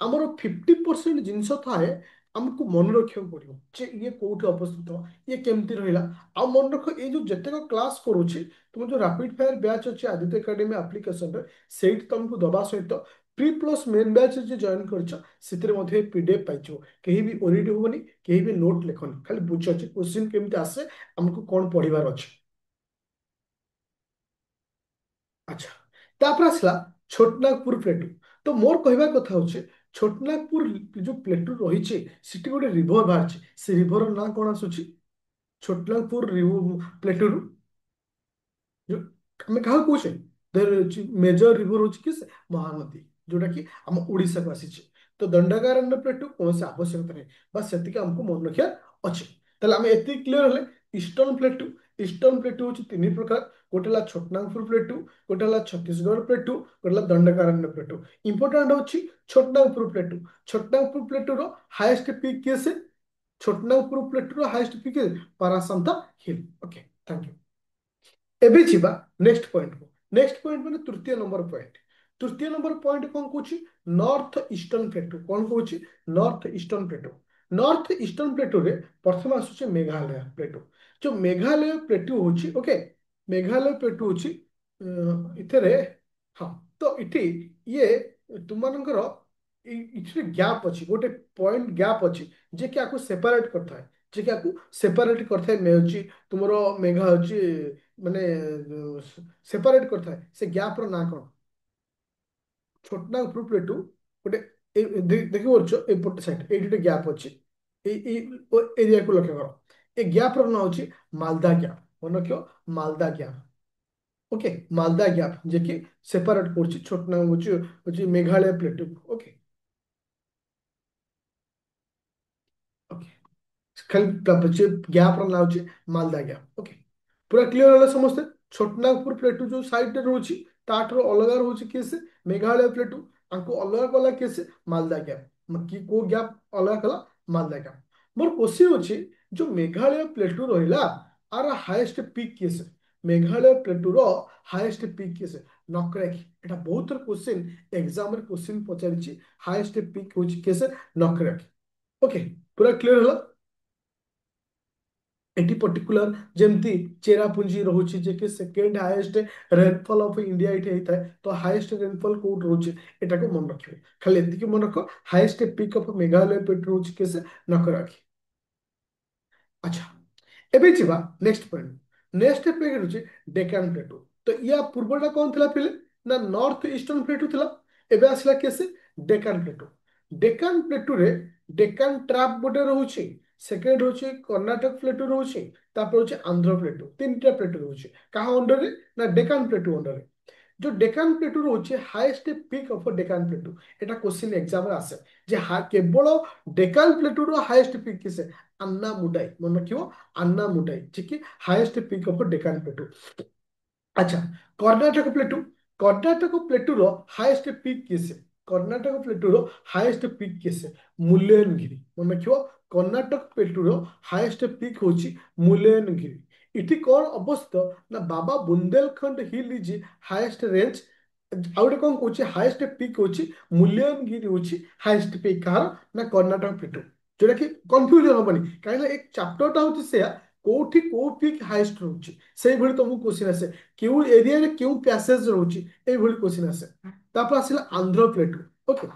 हमर 50% जिंस थाए हमको मन रखियो पड़ियो जे ये कोठी अवस्थित ये केमती रहिला आ मन रख ए जो जतेक क्लास करूची तुम जो रैपिड फायर बैच अछि आदित्य एकेडमी एप्लीकेशन रे सेट तुमको दबा सहित प्री प्लस मेन बैच जे जॉइन करछ सितरे मध्ये पीडीएफ पाइछो केही भी ओरिड होबनी केही भी नोट लेखनी खाली बुझ अछि क्वेश्चन केमती आसे हमको कोन पढिबार अछि अच्छा तापर आसला छोटनागपुर प्लेटू तो मोर कहवा कथा होचे छोटनागपुर जो प्लेटू रही सिटी गोटे रिभर बाहर से रिभर ना कौन आसुची छोटनागपुर प्लेटू जो आम क्या कौचे मेजर रिभर हूँ कि महानदी जोटा कि आम ओडिशा को आसी तो दंडकारण्य प्लेटू कौन आवश्यकता नहीं बस से आमको मन रखा अच्छे ताहले आम एति क्लीयर हेले ईस्टर्न प्लेटू हूँ तीन प्रकार गोटे हला छोटनागपुर प्लेटू गोटे हला छत्तीसगढ़ प्लेटू गोटे हला दंडकारण्य प्लेटू इंपोर्टाट होची छोटनागपुर प्लेटू रो हाईएस्ट पीक के से छोटनागपुर प्लेटू रो highest peak Parasnath hill okay thank you एबे जीवा नेक्स्ट पॉइंट माने तृतीय नंबर पॉइंट कौन कौची नॉर्थ ईस्टर्न प्लेटू कौन कौची नॉर्थ ईस्टर्न प्लेटू रे प्रथम आसुचे मेघालय प्लेटू जो मेघालय प्लेटू होची ओके मेघालय प्लेटू होची इथरे हाँ तो इठी ये तुमनकर इथे गैप अछि गोटे पॉइंट गैप अछि जे कि आकु सेपरेट करता है जे कि आकु सेपरेट करता है मे होची तुमरो मेघा होची माने सेपरेट करता है से गैप रो ना कोन छोटनागपुर प्लेटू गोटे देखि परछो एपट साइड एठी गैप अछि ए एरिया को लक्ष्य करो ए गैप रो ना होची मालदा गैप मन रखियो Malda gap okay Malda gap जे कि सेपरेट करछि छोटनागपुर होची मेघालय प्लेटू ओके ओके खाली गैप रन लाउची मालदा गैप ओके पूरा क्लियर होला समस्ते छोटनागपुर प्लेटू जो साइड रे रहउची ताठरो अलग रहउची केसे मेघालय प्लेटू आंको अलग अलग केसे मालदा गैप कि को गैप अलग कला मालदा गैप मोर क्वेश्चन अछि जो मेघालय प्लेटू रहिला आर हाईएस्ट पीक केसे मेघालय प्लेटू रो हाईएस्ट पीक केसे नकरेक एटा बहुत क्वेश्चन एग्जाम रे क्वेश्चन पचारिची हाईएस्ट पीक होची केसे नकरेक ओके पूरा क्लियर होला एटी पर्टिकुलर जेमती चेरापुंजी रहुची जे कि second highest rainfall of India इटे होता है तो हाईएस्ट रेनफॉल कोड रहुची एटा को मन रखियो खाली एति के मन रखो हाईएस्ट पीक ऑफ मेघालय पे रहुची केसे नकर राखी अच्छा एबे जिबा नेक्स्ट पॉइंट रहुची डेकान प्लेटू तो या पूर्वटा कोन थिला पिले ना नॉर्थ ईस्टर्न प्लेटू थिला एबे आसला केसे डेकान प्लेटू रे डेकान ट्रैप गोटे रहुची सेकेंड होची कर्नाटक प्लेटू रहुची तापर होची आंध्र प्लेटू तीनटा प्लेटू रहुची कहा अंडर रे ना डेकान प्लेटू अंडर रे जो डेकान प्लेटू रहुची highest peak of Deccan plateau एटा क्वेश्चन एग्जाम रे आसे जे केवल डेकान प्लेटू रो हाईएस्ट पीक किसे अन्ना मुडाई मन रखियो अन्ना मुडाई ठीक है highest peak of Deccan plateau अच्छा कर्नाटक प्लेटू कर्नाटक प्लेटूर हाईएस्ट पीक किसे कर्नाटक प्लेटूर हाईएस्ट पीक किसे मुल्लयनगिरी मन रखियो कर्नाटक प्लेटूर हाईएस्ट पीक होची मुल्लयनगिरी इठी कौन अवस्थित ना बाबा बुंदेलखंड हिल इज हाईएस्ट रेंज आउटे कौन कौची हाईएस्ट पीक होची मुल्लयनगिरी होची हाईएस्ट पीक कहार ना कर्नाटक प्लेटू जोटा कि कंफ्यूजन होबनी काहे एक चैप्टरटा होची से कोठी को पीक हाईएस्ट रहउची सेही भली तुमको क्वेश्चन आसे क्यों एरिया रे क्यों पैसेज रहउची एही भली क्वेश्चन आसे तापर आसिला Andhra plateau okay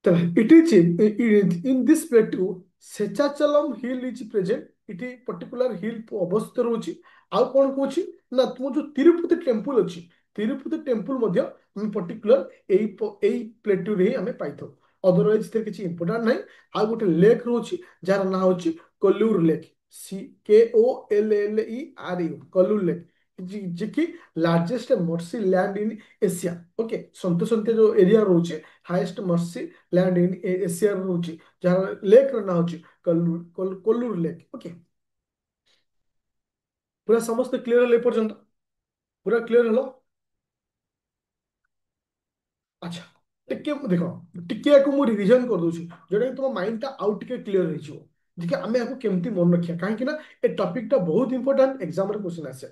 It is in this plateau, Sechachalam hill is present. It is particular hill ଅବସ୍ଥିତ ରହୁଛି। ଆଉ କଣ କହୁଛି ନା ତୁମ ଯୋଉ ତିରୁପତି ଟେମ୍ପଲ ଅଛି, ତିରୁପତି ଟେମ୍ପଲ ମଧ୍ୟ ଆମେ ପର୍ଟିକୁଲାର ଏଇ ପ୍ଲେଟ୍ୟୁରେ ହିଁ ଆମେ ପାଇଥାଉ। ଅଦରୱାଇଜ ସେଥିରେ କିଛି ଇମ୍ପୋର୍ଟାଣ୍ଟ ନାହିଁ। ଆଉ ଗୋଟେ ଲେକ୍ ରହୁଛି ଯାହାର ନାଁ ହଉଛି Kolleru lake, KOLLERU, Kolleru lake, ଯିଏକି largest marshy land in Asia. Okay, ସନ୍ତସନ୍ତିଆ ଯୋଉ ଏରିଆ ରହୁଛି, highest marshy land in Asia ରହୁଛି, ଯାହାର ଲେକ୍ ର ନାଁ ହଉଛି କୋଲ୍ଲୁର ଲେକ୍। ଓକେ, ପୁରା ସମସ୍ତେ କ୍ଲିୟର ହେଲେ ଏପର୍ଯ୍ୟନ୍ତ? ପୁରା କ୍ଲିୟର ହେଲା? ଆଚ୍ଛା, ଟିକେ ଦେଖ, ଟିକେ ୟାକୁ ମୁଁ ରିଭିଜନ କରିଦଉଛି, ଯୋଉଟା କି ତୁମ ମାଇଣ୍ଡ ଟା ଆଉ ଟିକେ କ୍ଲିୟର ହେଇଯିବ। ଦେଖିଆ ଆମେ ୟାକୁ କେମିତି ମନେ ରଖିବା, କାହିଁକି ନା ଏ ଟପିକ ଟା ବହୁତ ଇମ୍ପୋର୍ଟାଣ୍ଟ, ଏକ୍ସାମରେ କ୍ୱେଶ୍ଚନ ଆସେ।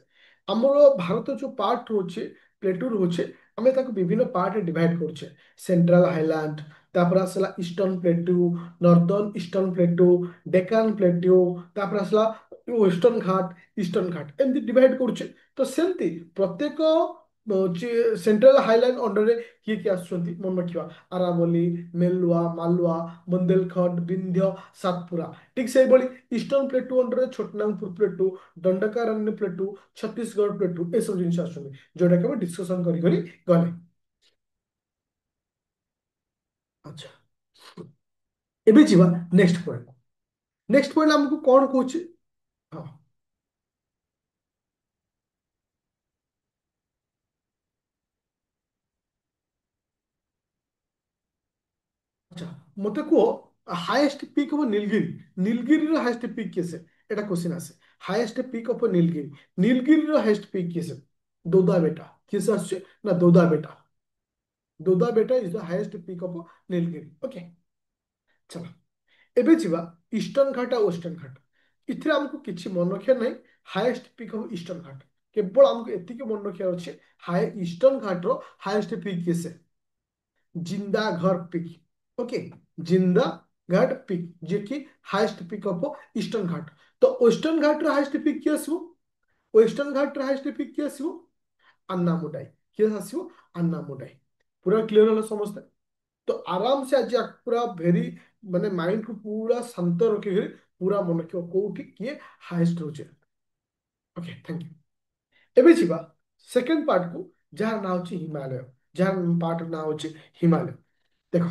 ଆମର ଭାରତ ଯୋଉ ପାର୍ଟ ରହୁଛି, ପ୍ଲେଟୁ ରହୁଛି, ଆମେ ତାକୁ ବିଭିନ୍ନ ପାର୍ଟରେ ଡିଭାଇଡ କରୁଛେ। ସେଣ୍ଟ୍ରାଲ ହାଇଲାଣ୍ଡ, ତାପରେ ଆସିଲା eastern plateau, Northern eastern plateau, Deccan plateau, ତାପରେ ଆସିଲା ୱେଷ୍ଟର୍ଣ୍ଣ ଘାଟ, ଇଷ୍ଟର୍ଣ୍ଣ ଘାଟ, ଏମିତି ଡିଭାଇଡ କରୁଛେ। ତ ସେମିତି ପ୍ରତ୍ୟେକ ସେଣ୍ଟ୍ରାଲ ହାଇଲାଣ୍ଡ ଅଣ୍ଡରରେ କିଏ କିଏ ଆସୁଛନ୍ତି ମନେ ରଖିବା। ଆରାବଲି, ମେଲୁଆ, ମାଲୁଆ, ବୁନ୍ଦେଲଖଣ୍ଡ, ବିନ୍ଧ୍ୟ, ସାତପୁରା। ଠିକ ସେଇଭଳି ଇଷ୍ଟର୍ଣ୍ଣ ପ୍ଲେଟୁ ଅଣ୍ଡରରେ Chhotanagpur plateau, Dandakaranya plateau, Chhattisgarh plateau, ଏସବୁ ଜିନିଷ ଆସୁଛନ୍ତି, ଯୋଉଟା କି ଆମେ ଡିସ୍କସନ କରି କରି ଗଲେ। ଆଚ୍ଛା, ଏବେ ଯିବା ନେକ୍ସଟ ପଏଣ୍ଟ। ନେକ୍ସଟ ପଏଣ୍ଟ ଆମକୁ କଣ କହୁଛି? ହଁ, আচ্ছা, মতে কুহ, হাইয়েস্ট পিক অফ নীলগিরি, নীলগিরির হাইয়েস্ট পিক কেসে? এটা কোশ্চেন আছে। হাইয়েস্ট পিক অফ নীলগিরি, নীলগিরির হাইয়েস্ট পিক কেসে? দোদা বেটা কেসে আসছে না? Doda Betta, Doda Betta is the highest peak of Nilgiri. Okay, চলো ଏବେ ଯିବା ଇଷ୍ଟର୍ଣ୍ଣ ଘାଟ ଆଉ ୱେଷ୍ଟର୍ଣ୍ଣ ଘାଟ। ଏଥିରେ ଆମକୁ କିଛି ମନେ ରଖିବାର ନାହିଁ। ହାଇଏଷ୍ଟ ପିକ୍ ଅଫ ଇଷ୍ଟର୍ଣ୍ଣ ଘାଟ, କେବଳ ଆମକୁ ଏତିକି ମନେ ରଖିବାର ଅଛି, ହାଇ ଇଷ୍ଟର୍ଣ୍ଣ ଘାଟର ହାଇଏଷ୍ଟ ପିକ୍ କିଏ? जिंदा घर पिक। ओके, जिंदा घाट पिक, जे कि हाईएस्ट पिक ऑफ ईस्टर्न घाट। तो वेस्टर्न घाट रो हाईएस्ट पिक किए आसीबो? वेस्टर्न घाट रो हाईएस्ट पिक किए आसीबो? अन्नामुडाई। किए आसीबो? अन्नामुडाई। पूरा क्लियर होला समझते? तो आराम से आज पूरा भेरी माने माइंड को पूरा शांत रखी पूरा मन रखियो कोठी किए हाईएस्ट होचे। Okay, thank you. एबे ଯିବା ସେକେंड पार्ट को, ଯାହାର ନାଁ ହେଉଛି ହିମାଳୟ। ଯାହାର ପାର୍ଟ ନାଁ ହେଉଛି ହିମାଳୟ। ଦେଖ,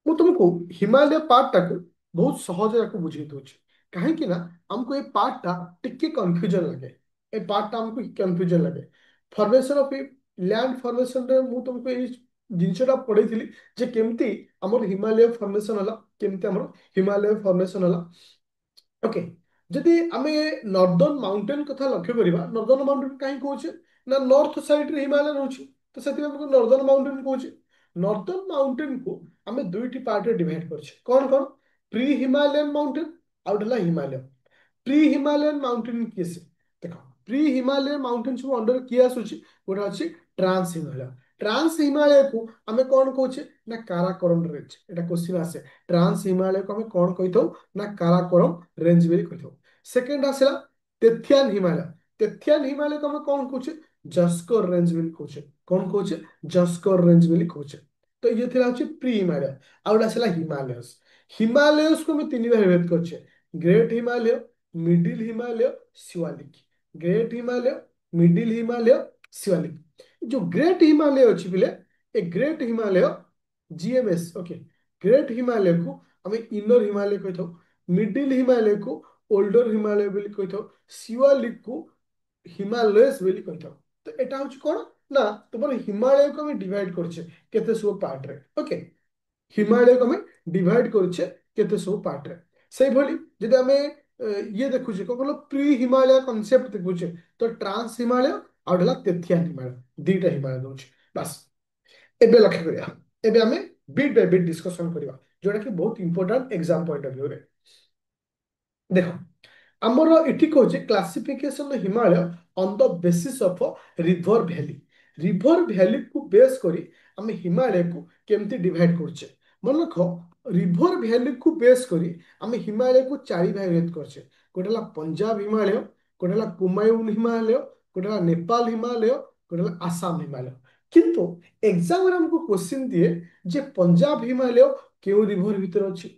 ମୁଁ ତୁମକୁ ହିମାଳୟ ପାର୍ଟଟାକୁ ବହୁତ ସହଜରେ ଆକୁ ବୁଝେଇ ଦଉଛି, କାହିଁକି ନା ଆମକୁ ଏ ପାର୍ଟଟା ଟିକେ କନଫ୍ୟୁଜନ ଲାଗେ। ଏ ପାର୍ଟଟା ଆମକୁ କନଫ୍ୟୁଜନ ଲାଗେ। ଫର୍ମେସନ ଅଫ ଲ୍ୟାଣ୍ଡ ଫର୍ମେସନରେ ମୁଁ ତୁମକୁ ଏଇ ଜିନିଷଟା ପଢେଇଥିଲି ଯେ କେମିତି ଆମର ହିମାଳୟ ଫର୍ମେସନ ହେଲା, କେମିତି ଆମର ହିମାଳୟ ଫର୍ମେସନ ହେଲା। ଓକେ, ଯଦି ଆମେ ନର୍ଦର୍ନ ମାଉଣ୍ଟେନ କଥା ଲକ୍ଷ୍ୟ କରିବା, ନର୍ଦର୍ନ ମାଉଣ୍ଟେନ କାହିଁ କହୁଛେ ନା ନର୍ଥ ସାଇଡରେ ହିମାଳୟ ରହୁଛି, ତ ସେଥିପାଇଁ ଆମକୁ ନର୍ଦର୍ନ ମାଉଣ୍ଟେନ କହୁଛେ। ନର୍ଦର୍ନ ମାଉଣ୍ଟେନକୁ ଆମେ ଦୁଇଟି ପାର୍ଟରେ ଡିଭାଇଡ କରିଛେ। କଣ କଣ? ପ୍ରି ହିମାଲୟାନ ମାଉଣ୍ଟେନ, ଆଉ ଗୋଟେ ହେଲା ହିମାଳୟ। ପ୍ରି ହିମାଲୟାନ ମାଉଣ୍ଟେନ କିଏ ସେ? ଦେଖ, ପ୍ରି ହିମାଲୟାନ ମାଉଣ୍ଟେନ ସବୁ ଅଣ୍ଡର କିଏ ଆସୁଛି? ଗୋଟେ ଅଛି ଟ୍ରାନ୍ସ ହିମାଳୟ। ଟ୍ରାନ୍ସ ହିମାଳୟକୁ ଆମେ କଣ କହୁଛେ ନା କାରାକୋରମ ରେଞ୍ଜ। ଏଟା କ୍ୱେଶ୍ଚିନ ଆସେ। ଟ୍ରାନ୍ସ ହିମାଳୟକୁ ଆମେ କଣ କହିଥାଉ ନା କାରାକୋରମ ରେଞ୍ଜ ବୋଲି କହିଥାଉ। ସେକେଣ୍ଡ ଆସିଲା ତେଥିଆନ ହିମାଳୟ। ତେଥିଆନ ହିମାଳୟକୁ ଆମେ କଣ କହୁଛେ? ଜସ୍କର ରେଞ୍ଜ ବୋଲି କହୁଛେ। କଣ କହୁଛେ? ଜସ୍କର ରେଞ୍ଜ ବୋଲି କହୁଛେ। ତ ଇଏ ଥିଲା ହଉଛି ପ୍ରି ହିମାଳୟ। ଆଉ ଗୋଟେ ଆସିଲା ହିମାଲୟସ। ହିମାଲୟସକୁ ଆମେ ତିନି ଭାଗ ଭେଦ କରିଛେ, great Himalaya, middle Himalaya, Shiwalik. Great Himalaya, middle Himalaya, Shiwalik. जो ग्रेट हिमालय अच्छी पिले, ए ग्रेट हिमालय जीएमएस। ओके, ग्रेट हिमालय को हमें इनर हिमालय कही था, मिडिल हिमालय को ओल्डर हिमालय बोली कही था, शिवालिक को हिमालयस बोली कही था। तो एटा होची कोन ना तुमर हिमालय को हम डिवाइड करछे केते सब पार्ट रे। ओके, हिमालय को हम डिवाइड करछे केते सब पार्ट रे। सेही भली जदि हमें ये देखुछे को बोलो प्री हिमालय कांसेप्ट देखुछे, तो ट्रांस हिमालय ଆଉ ହେଲା ତେଥିଆନ ହିମାଳୟ, ଦିଟା ହିମାଳୟ ଦଉଛି ବାସ୍। ଏବେ ଲକ୍ଷ୍ୟ କରିବା, ଏବେ ଆମେ ବିଟ୍ ବାଇ ବିଟ୍ ଡିସ୍କସନ କରିବା, ଯୋଉଟା କି ବହୁତ ଇମ୍ପୋର୍ଟାଣ୍ଟ ଏକ୍ସାମ ପଏଣ୍ଟ ଅଫ ଭ୍ୟୁରେ। ଦେଖ, ଆମର ଏଠି କହୁଛି classification Himalaya on the basis of river valley. River ଭ୍ୟାଲିକୁ ବେସ୍ କରି ଆମେ ହିମାଳୟକୁ କେମିତି ଡିଭାଇଡ କରୁଛେ? ମନେ ରଖ, ରିଭର ଭ୍ୟାଲିକୁ ବେସ୍ କରି ଆମେ ହିମାଳୟକୁ ଚାରି ଭାଗ ଭେଦ କରୁଛେ। ଗୋଟେ ହେଲା ପଞ୍ଜାବ ହିମାଳୟ, ଗୋଟେ ହେଲା କୁମାୟୁନ ହିମାଳୟ, ଗୋଟେ ହେଲା ନେପାଳ ହିମାଳୟ, ଗୋଟେ ହେଲା ଆସାମ ହିମାଳୟ। କିନ୍ତୁ ଏକ୍ସାମରେ ଆମକୁ କ୍ୱେଶ୍ଚିନ୍ ଦିଏ ଯେ ପଞ୍ଜାବ ହିମାଳୟ କେଉଁ ରିଭର ଭିତରେ ଅଛି?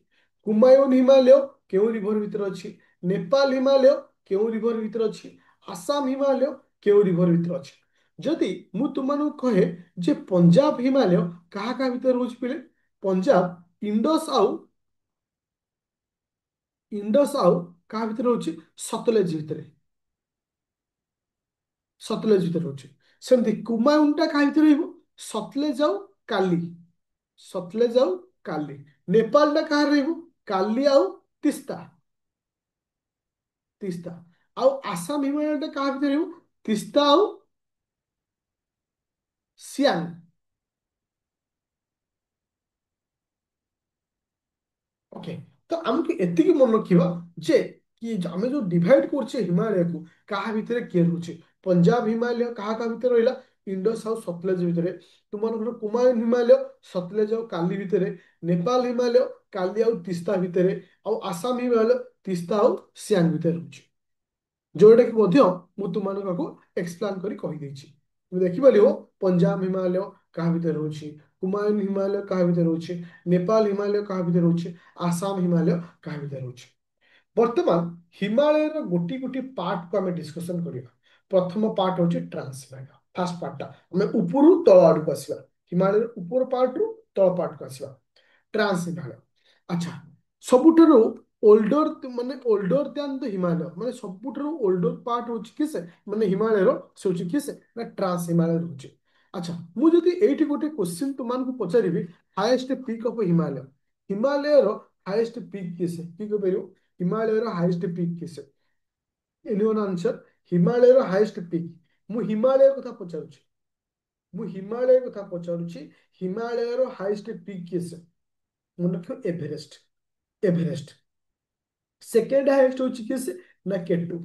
କୁମାୟୁନ ହିମାଳୟ କେଉଁ ରିଭର ଭିତରେ ଅଛି? ନେପାଳ ହିମାଳୟ କେଉଁ ରିଭର ଭିତରେ ଅଛି? ଆସାମ ହିମାଳୟ କେଉଁ ରିଭର ଭିତରେ ଅଛି? ଯଦି ମୁଁ ତୁମମାନଙ୍କୁ କହେ ଯେ ପଞ୍ଜାବ ହିମାଳୟ କାହା କାହା ଭିତରେ ରହୁଛି ପିଲେ? ପଞ୍ଜାବ ଇଣ୍ଡସ୍ ଆଉ କାହା ଭିତରେ ରହୁଛି? ସତଲେଜ ଭିତରେ। ସତଲେଜ ଭିତରେ ରହୁଛି। ସେମିତି କୁମାୟୁନଟା କାହା ଭିତରେ ରହିବ? ସତଲେଜ ଆଉ କାଲି। ସତଲେଜ ଆଉ କାଲି। ନେପାଳଟା କାହାର ରହିବ? କାଲି ଆଉ ତିସ୍ତା। ତିସ୍ତା। ଆଉ ଆସାମ ହିମାଳୟଟା କାହା ଭିତରେ ରହିବ? ତିସ୍ତା ଆଉ ସିଆଙ୍ଗ। ଓକେ। ତ ଆମକୁ ଏତିକି ମନେ ରଖିବା ଯେ କି ଆମେ ଯୋଉ ଡିଭାଇଡ କରୁଛେ ହିମାଳୟକୁ, କାହା ଭିତରେ କିଏ ରହୁଛି? ପଞ୍ଜାବ ହିମାଳୟ କାହା କାହା ଭିତରେ ରହିଲା? ଇଣ୍ଡସ୍ ଆଉ ସତଲେଜ ଭିତରେ। ତୁମମାନଙ୍କର କୁମାୟୁନ ହିମାଳୟ ସତଲେଜ ଆଉ କାଲି ଭିତରେ। ନେପାଳ ହିମାଳୟ କାଲି ଆଉ ତିସ୍ତା ଭିତରେ। ଆଉ ଆସାମ ହିମାଳୟ ତିସ୍ତା ଆଉ ସିଆଙ୍ଗ ଭିତରେ ରହୁଛି। ଯୋଉଟାକି ମଧ୍ୟ ମୁଁ ତୁମମାନଙ୍କୁ ଏକ୍ସପ୍ଲାନ କରି କହିଦେଇଛି। তুমি ଦେଖିପାରିବ ପଞ୍ଜାବ ହିମାଳୟ କାହା ଭିତରେ ରହୁଛି, କୁମାୟୁନ ହିମାଳୟ କାହା ଭିତରେ ରହୁଛି, ନେପାଳ ହିମାଳୟ କାହା ଭିତରେ ରହୁଛି, ଆସାମ ହିମାଳୟ କାହା ଭିତରେ ରହୁଛି। ବର୍ତ୍ତମାନ ହିମାଳୟର ଗୋଟି ଗୋଟି ପାର୍ଟକୁ ଆମେ ଡିସ୍କସନ କରିବା। ପ୍ରଥମ ପାର୍ଟ ହଉଛି ଟ୍ରାନ୍ସ ହିମାଳୟ। ଫାର୍ଷ୍ଟ ପାର୍ଟଟା ଆମେ ଉପରୁ ତଳ ଆଡକୁ ଆସିବା। ହିମାଳୟର ଉପର ପାର୍ଟରୁ ତଳ ପାର୍ଟକୁ ଆସିବା। ଟ୍ରାନ୍ସ ହିମାଳୟ। ଆଚ୍ଛା, ସବୁଠାରୁ ଓଲ୍ଡର ଦ୍ୟାନ୍ ଦ ହିମାଳୟ, ମାନେ ସବୁଠାରୁ ଓଲ୍ଡର ପାର୍ଟ ହଉଛି କି ସେ, ମାନେ ହିମାଳୟର ସେ ହଉଛି କି ସେ, ନା ଟ୍ରାନ୍ସ ହିମାଳୟ ରହୁଛି। ଆଚ୍ଛା, ମୁଁ ଯଦି ଏଇଠି ଗୋଟେ କ୍ୱେଶ୍ଚିନ୍ ତୁମମାନଙ୍କୁ ପଚାରିବି, ହାଏଷ୍ଟ ପିକ୍ ଅଫ୍ ହିମାଳୟ, ହିମାଳୟର ହାଏଷ୍ଟ ପିକ୍ କିଏ ସେ? କିଏ କହିପାରିବ? ହିମାଳୟର ହାଏଷ୍ଟ ପିକ୍ କିଏ ସେ? ଏନିଓନ୍ ଆନ୍ସର? ହିମାଳୟର ହାଏଷ୍ଟ ପିକ୍। ମୁଁ ହିମାଳୟ କଥା ପଚାରୁଛି। ମୁଁ ହିମାଳୟ କଥା ପଚାରୁଛି। ହିମାଳୟର ହାଏଷ୍ଟ ପିକ୍ କିଏ ସେ? ମନେ ରଖିବ ଏଭରେଷ୍ଟ। ଏଭରେଷ୍ଟ। সেকেন্ড হাইয়েস্ট হচ্ছে কি সে, না কেটু।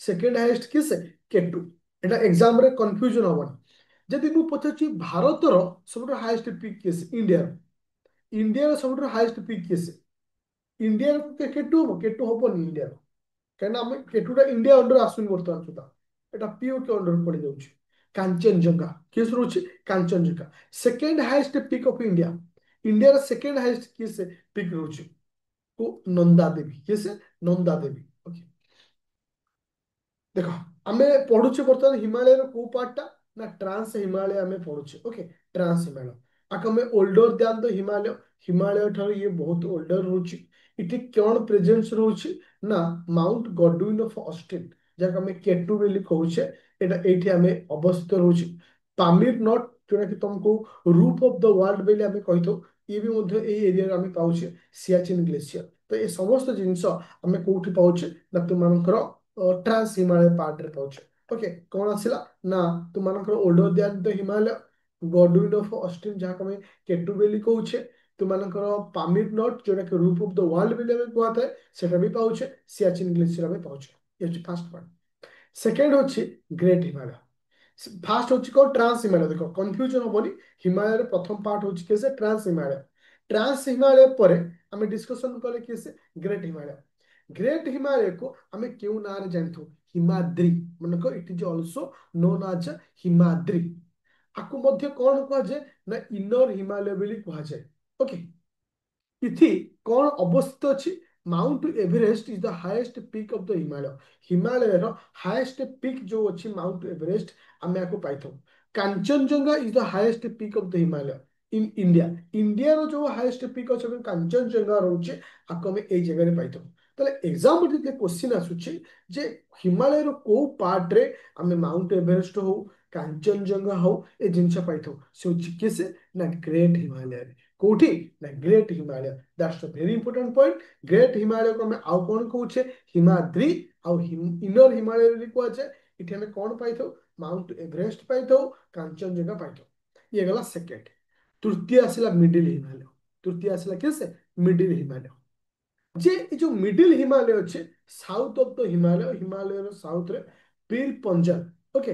সেকেন্ড হাইয়েস্ট কি সে? কেটু। এটা এক্সামরে কনফ্ୟୁଜন হবনি। যদি ମୁଁ ପଚାରୁଛି ଭାରତର ସବୁଠାରୁ ହାଇଏଷ୍ଟ ପିକ୍ କିଏ ସେ? ଇଣ୍ଡିଆର। ଇଣ୍ଡିଆର ସବୁଠାରୁ ହାଇଏଷ୍ଟ ପିକ୍ କିଏ ସେ? ଇଣ୍ଡିଆର କେଟୁ ହବ? କେଟୁ ହବନି ଇଣ୍ଡିଆର। କାହିଁକିନା ଆମେ କେଟୁଟା ଇଣ୍ଡିଆ ଅଣ୍ଡର ଆସୁନି ବର୍ତ୍ତମାନ ସୁଦ୍ଧା। এটা পিওকে অন্ডর পড়ে যাଉଛି। কাঞ্চনজঙ্ঘা କିଏ ରହୁଛି? Kanchenjunga. Second highest peak of India. ଇଣ୍ଡିଆର ସେକେଣ୍ଡ ହାଇଏଷ୍ଟ କିଏ ସେ ପିକ୍ ରହୁଛି? ନନ୍ଦା ଦେବୀ। କିଏ ସେ? ନନ୍ଦା ଦେବୀ। ଓକେ। ଦେଖ, ଆମେ ପଢୁଛେ ବର୍ତ୍ତମାନ ହିମାଳୟର କୋଉ ପାର୍ଟଟା, ନା ଟ୍ରାନ୍ସ ହିମାଳୟ ଆମେ ପଢୁଛେ। Okay, trans Himalaya. ଆକୁ ଆମେ older than the Himalaya, Himalaya ଠାରୁ ଇଏ ବହୁତ ଓଲ୍ଡର ରହୁଛି। ଏଠି କଣ ପ୍ରେଜେନ୍ସ ରହୁଛି, ନା ମାଉଣ୍ଟ ଗଡୱିନ ଅଫ ଅଷ୍ଟିନ, ଯାହାକୁ ଆମେ କେଟୁ ବୋଲି କହୁଛେ, ଏଇଟା ଏଇଠି ଆମେ ଅବସ୍ଥିତ ରହୁଛି। ପାମିର ନଟ୍, ଯୋଉଟାକି ତମକୁ ରୁଫ୍ ଅଫ ଦ ୱାର୍ଲଡ ବୋଲି ଆମେ କହିଥାଉ, ଇଏ ବି ମଧ୍ୟ ଏଇ ଏରିଆରେ ଆମେ ପାଉଛେ। ସିଆଚିନ ଗ୍ଲେସିୟର। ତ ଏ ସମସ୍ତ ଜିନିଷ ଆମେ କୋଉଠି ପାଉଛେ, ନା ତୁମମାନଙ୍କର ଟ୍ରାନ୍ସ ହିମାଳୟ ପାର୍ଟରେ ପାଉଛେ। ଓକେ, କଣ ଆସିଲା, ନା ତୁମମାନଙ୍କର older than the Himalaya, Godwin of Austen, ଯାହାକୁ ଆମେ କେଟୁ ବୋଲି କହୁଛେ। ତୁମମାନଙ୍କର ପାମିର ନଟ୍, ଯୋଉଟାକି ରୁଫ୍ ଅଫ ଦ ୱାର୍ଲଡ ବୋଲି ଆମେ କୁହାଥାଏ, ସେଟା ବି ପାଉଛେ। ସିଆଚିନ ଗ୍ଲେସିୟର ଆମେ ପାଉଛେ। ଏ ହଉଛି ଫାର୍ଷ୍ଟ ପାର୍ଟ। ସେକେଣ୍ଡ ହଉଛି ଗ୍ରେଟ୍ ହିମାଳୟ। ফার্স্ট হচ্ছে কোন? ট্রান্স হিমালয়। দেখো কনফ্ୟୁଜন হবনি। হিমালয়ের প্রথম পার্ট হচ্ছে কি সে? ট্রান্স হিমালয়। ট্রান্স হিমালয় পরে আমি ডিসকশন কলে কি সে? গ্রেট হিমালয়। গ্রেট হিমালয়କୁ ଆମେ କେଉଁ ନାଁରେ ଜାଣିଥାଉ? ହିମାଦ୍ରି। ମନେକର ଇଟ୍ is also known as Himadri. ଆକୁ ମଧ୍ୟ କଣ କୁହାଯାଏ, ନା ଇନର ହିମାଳୟ ବୋଲି କୁହାଯାଏ। ଓକେ। ଏଠି କଣ ଅବସ୍ଥିତ ଅଛି? Mount Everest is the highest peak of the Himalaya. ହିମାଳୟର ହାଇଏଷ୍ଟ ପିକ୍ ଯୋଉ ଅଛି ମାଉଣ୍ଟ ଏଭରେଷ୍ଟ, ଆମେ ଆକୁ ପାଇଥାଉ। Kanchenjunga is the highest peak of the Himalaya in India. ଇଣ୍ଡିଆର ଯୋଉ ହାଇଏଷ୍ଟ ପିକ୍ ଅଛି କାଞ୍ଚନଜଙ୍ଘା ରହୁଛି, ଆକୁ ଆମେ ଏଇ ଜାଗାରେ ପାଇଥାଉ। ତାହେଲେ ଏକ୍ସାମ୍ପଲ ଯେତେ କ୍ୱେଶ୍ଚିନ୍ ଆସୁଛି ଯେ ହିମାଳୟର କୋଉ ପାର୍ଟରେ ଆମେ ମାଉଣ୍ଟ ଏଭରେଷ୍ଟ ହଉ, କାଞ୍ଚନଜଙ୍ଘା ହଉ, ଏ ଜିନିଷ ପାଇଥାଉ, ସେ ହଉଛି କିଏ ସେ? ନା ଗ୍ରେଟ୍ ହିମାଳୟରେ। କୋଉଠି? ନା great Himalaya. That's a very important point. Great ହିମାଳୟକୁ ଆମେ ଆଉ କଣ କହୁଛେ? ହିମାଦ୍ରି ଆଉ ଇନର ହିମାଳୟ ବୋଲି କୁହାଯାଏ। ଏଠି ଆମେ କଣ ପାଇଥାଉ? ମାଉଣ୍ଟ ଏଭରେଷ୍ଟ ପାଇଥାଉ, କାଞ୍ଚନଜଙ୍ଘା ପାଇଥାଉ। ଇଏ ଗଲା ସେକେଣ୍ଡ। ତୃତୀୟ ଆସିଲା ମିଡିଲ ହିମାଳୟ। ତୃତୀୟ ଆସିଲା କିଏ ସେ? ମିଡିଲ ହିମାଳୟ। যে এই যে মিডিল হিমালয় ଅଛି, ସାଉଥ ଅଫ ଦ ହିମାଳୟ, ହିମାଳୟର ସାଉଥରେ ପୀର ପଞ୍ଜାଲ। ଓକେ,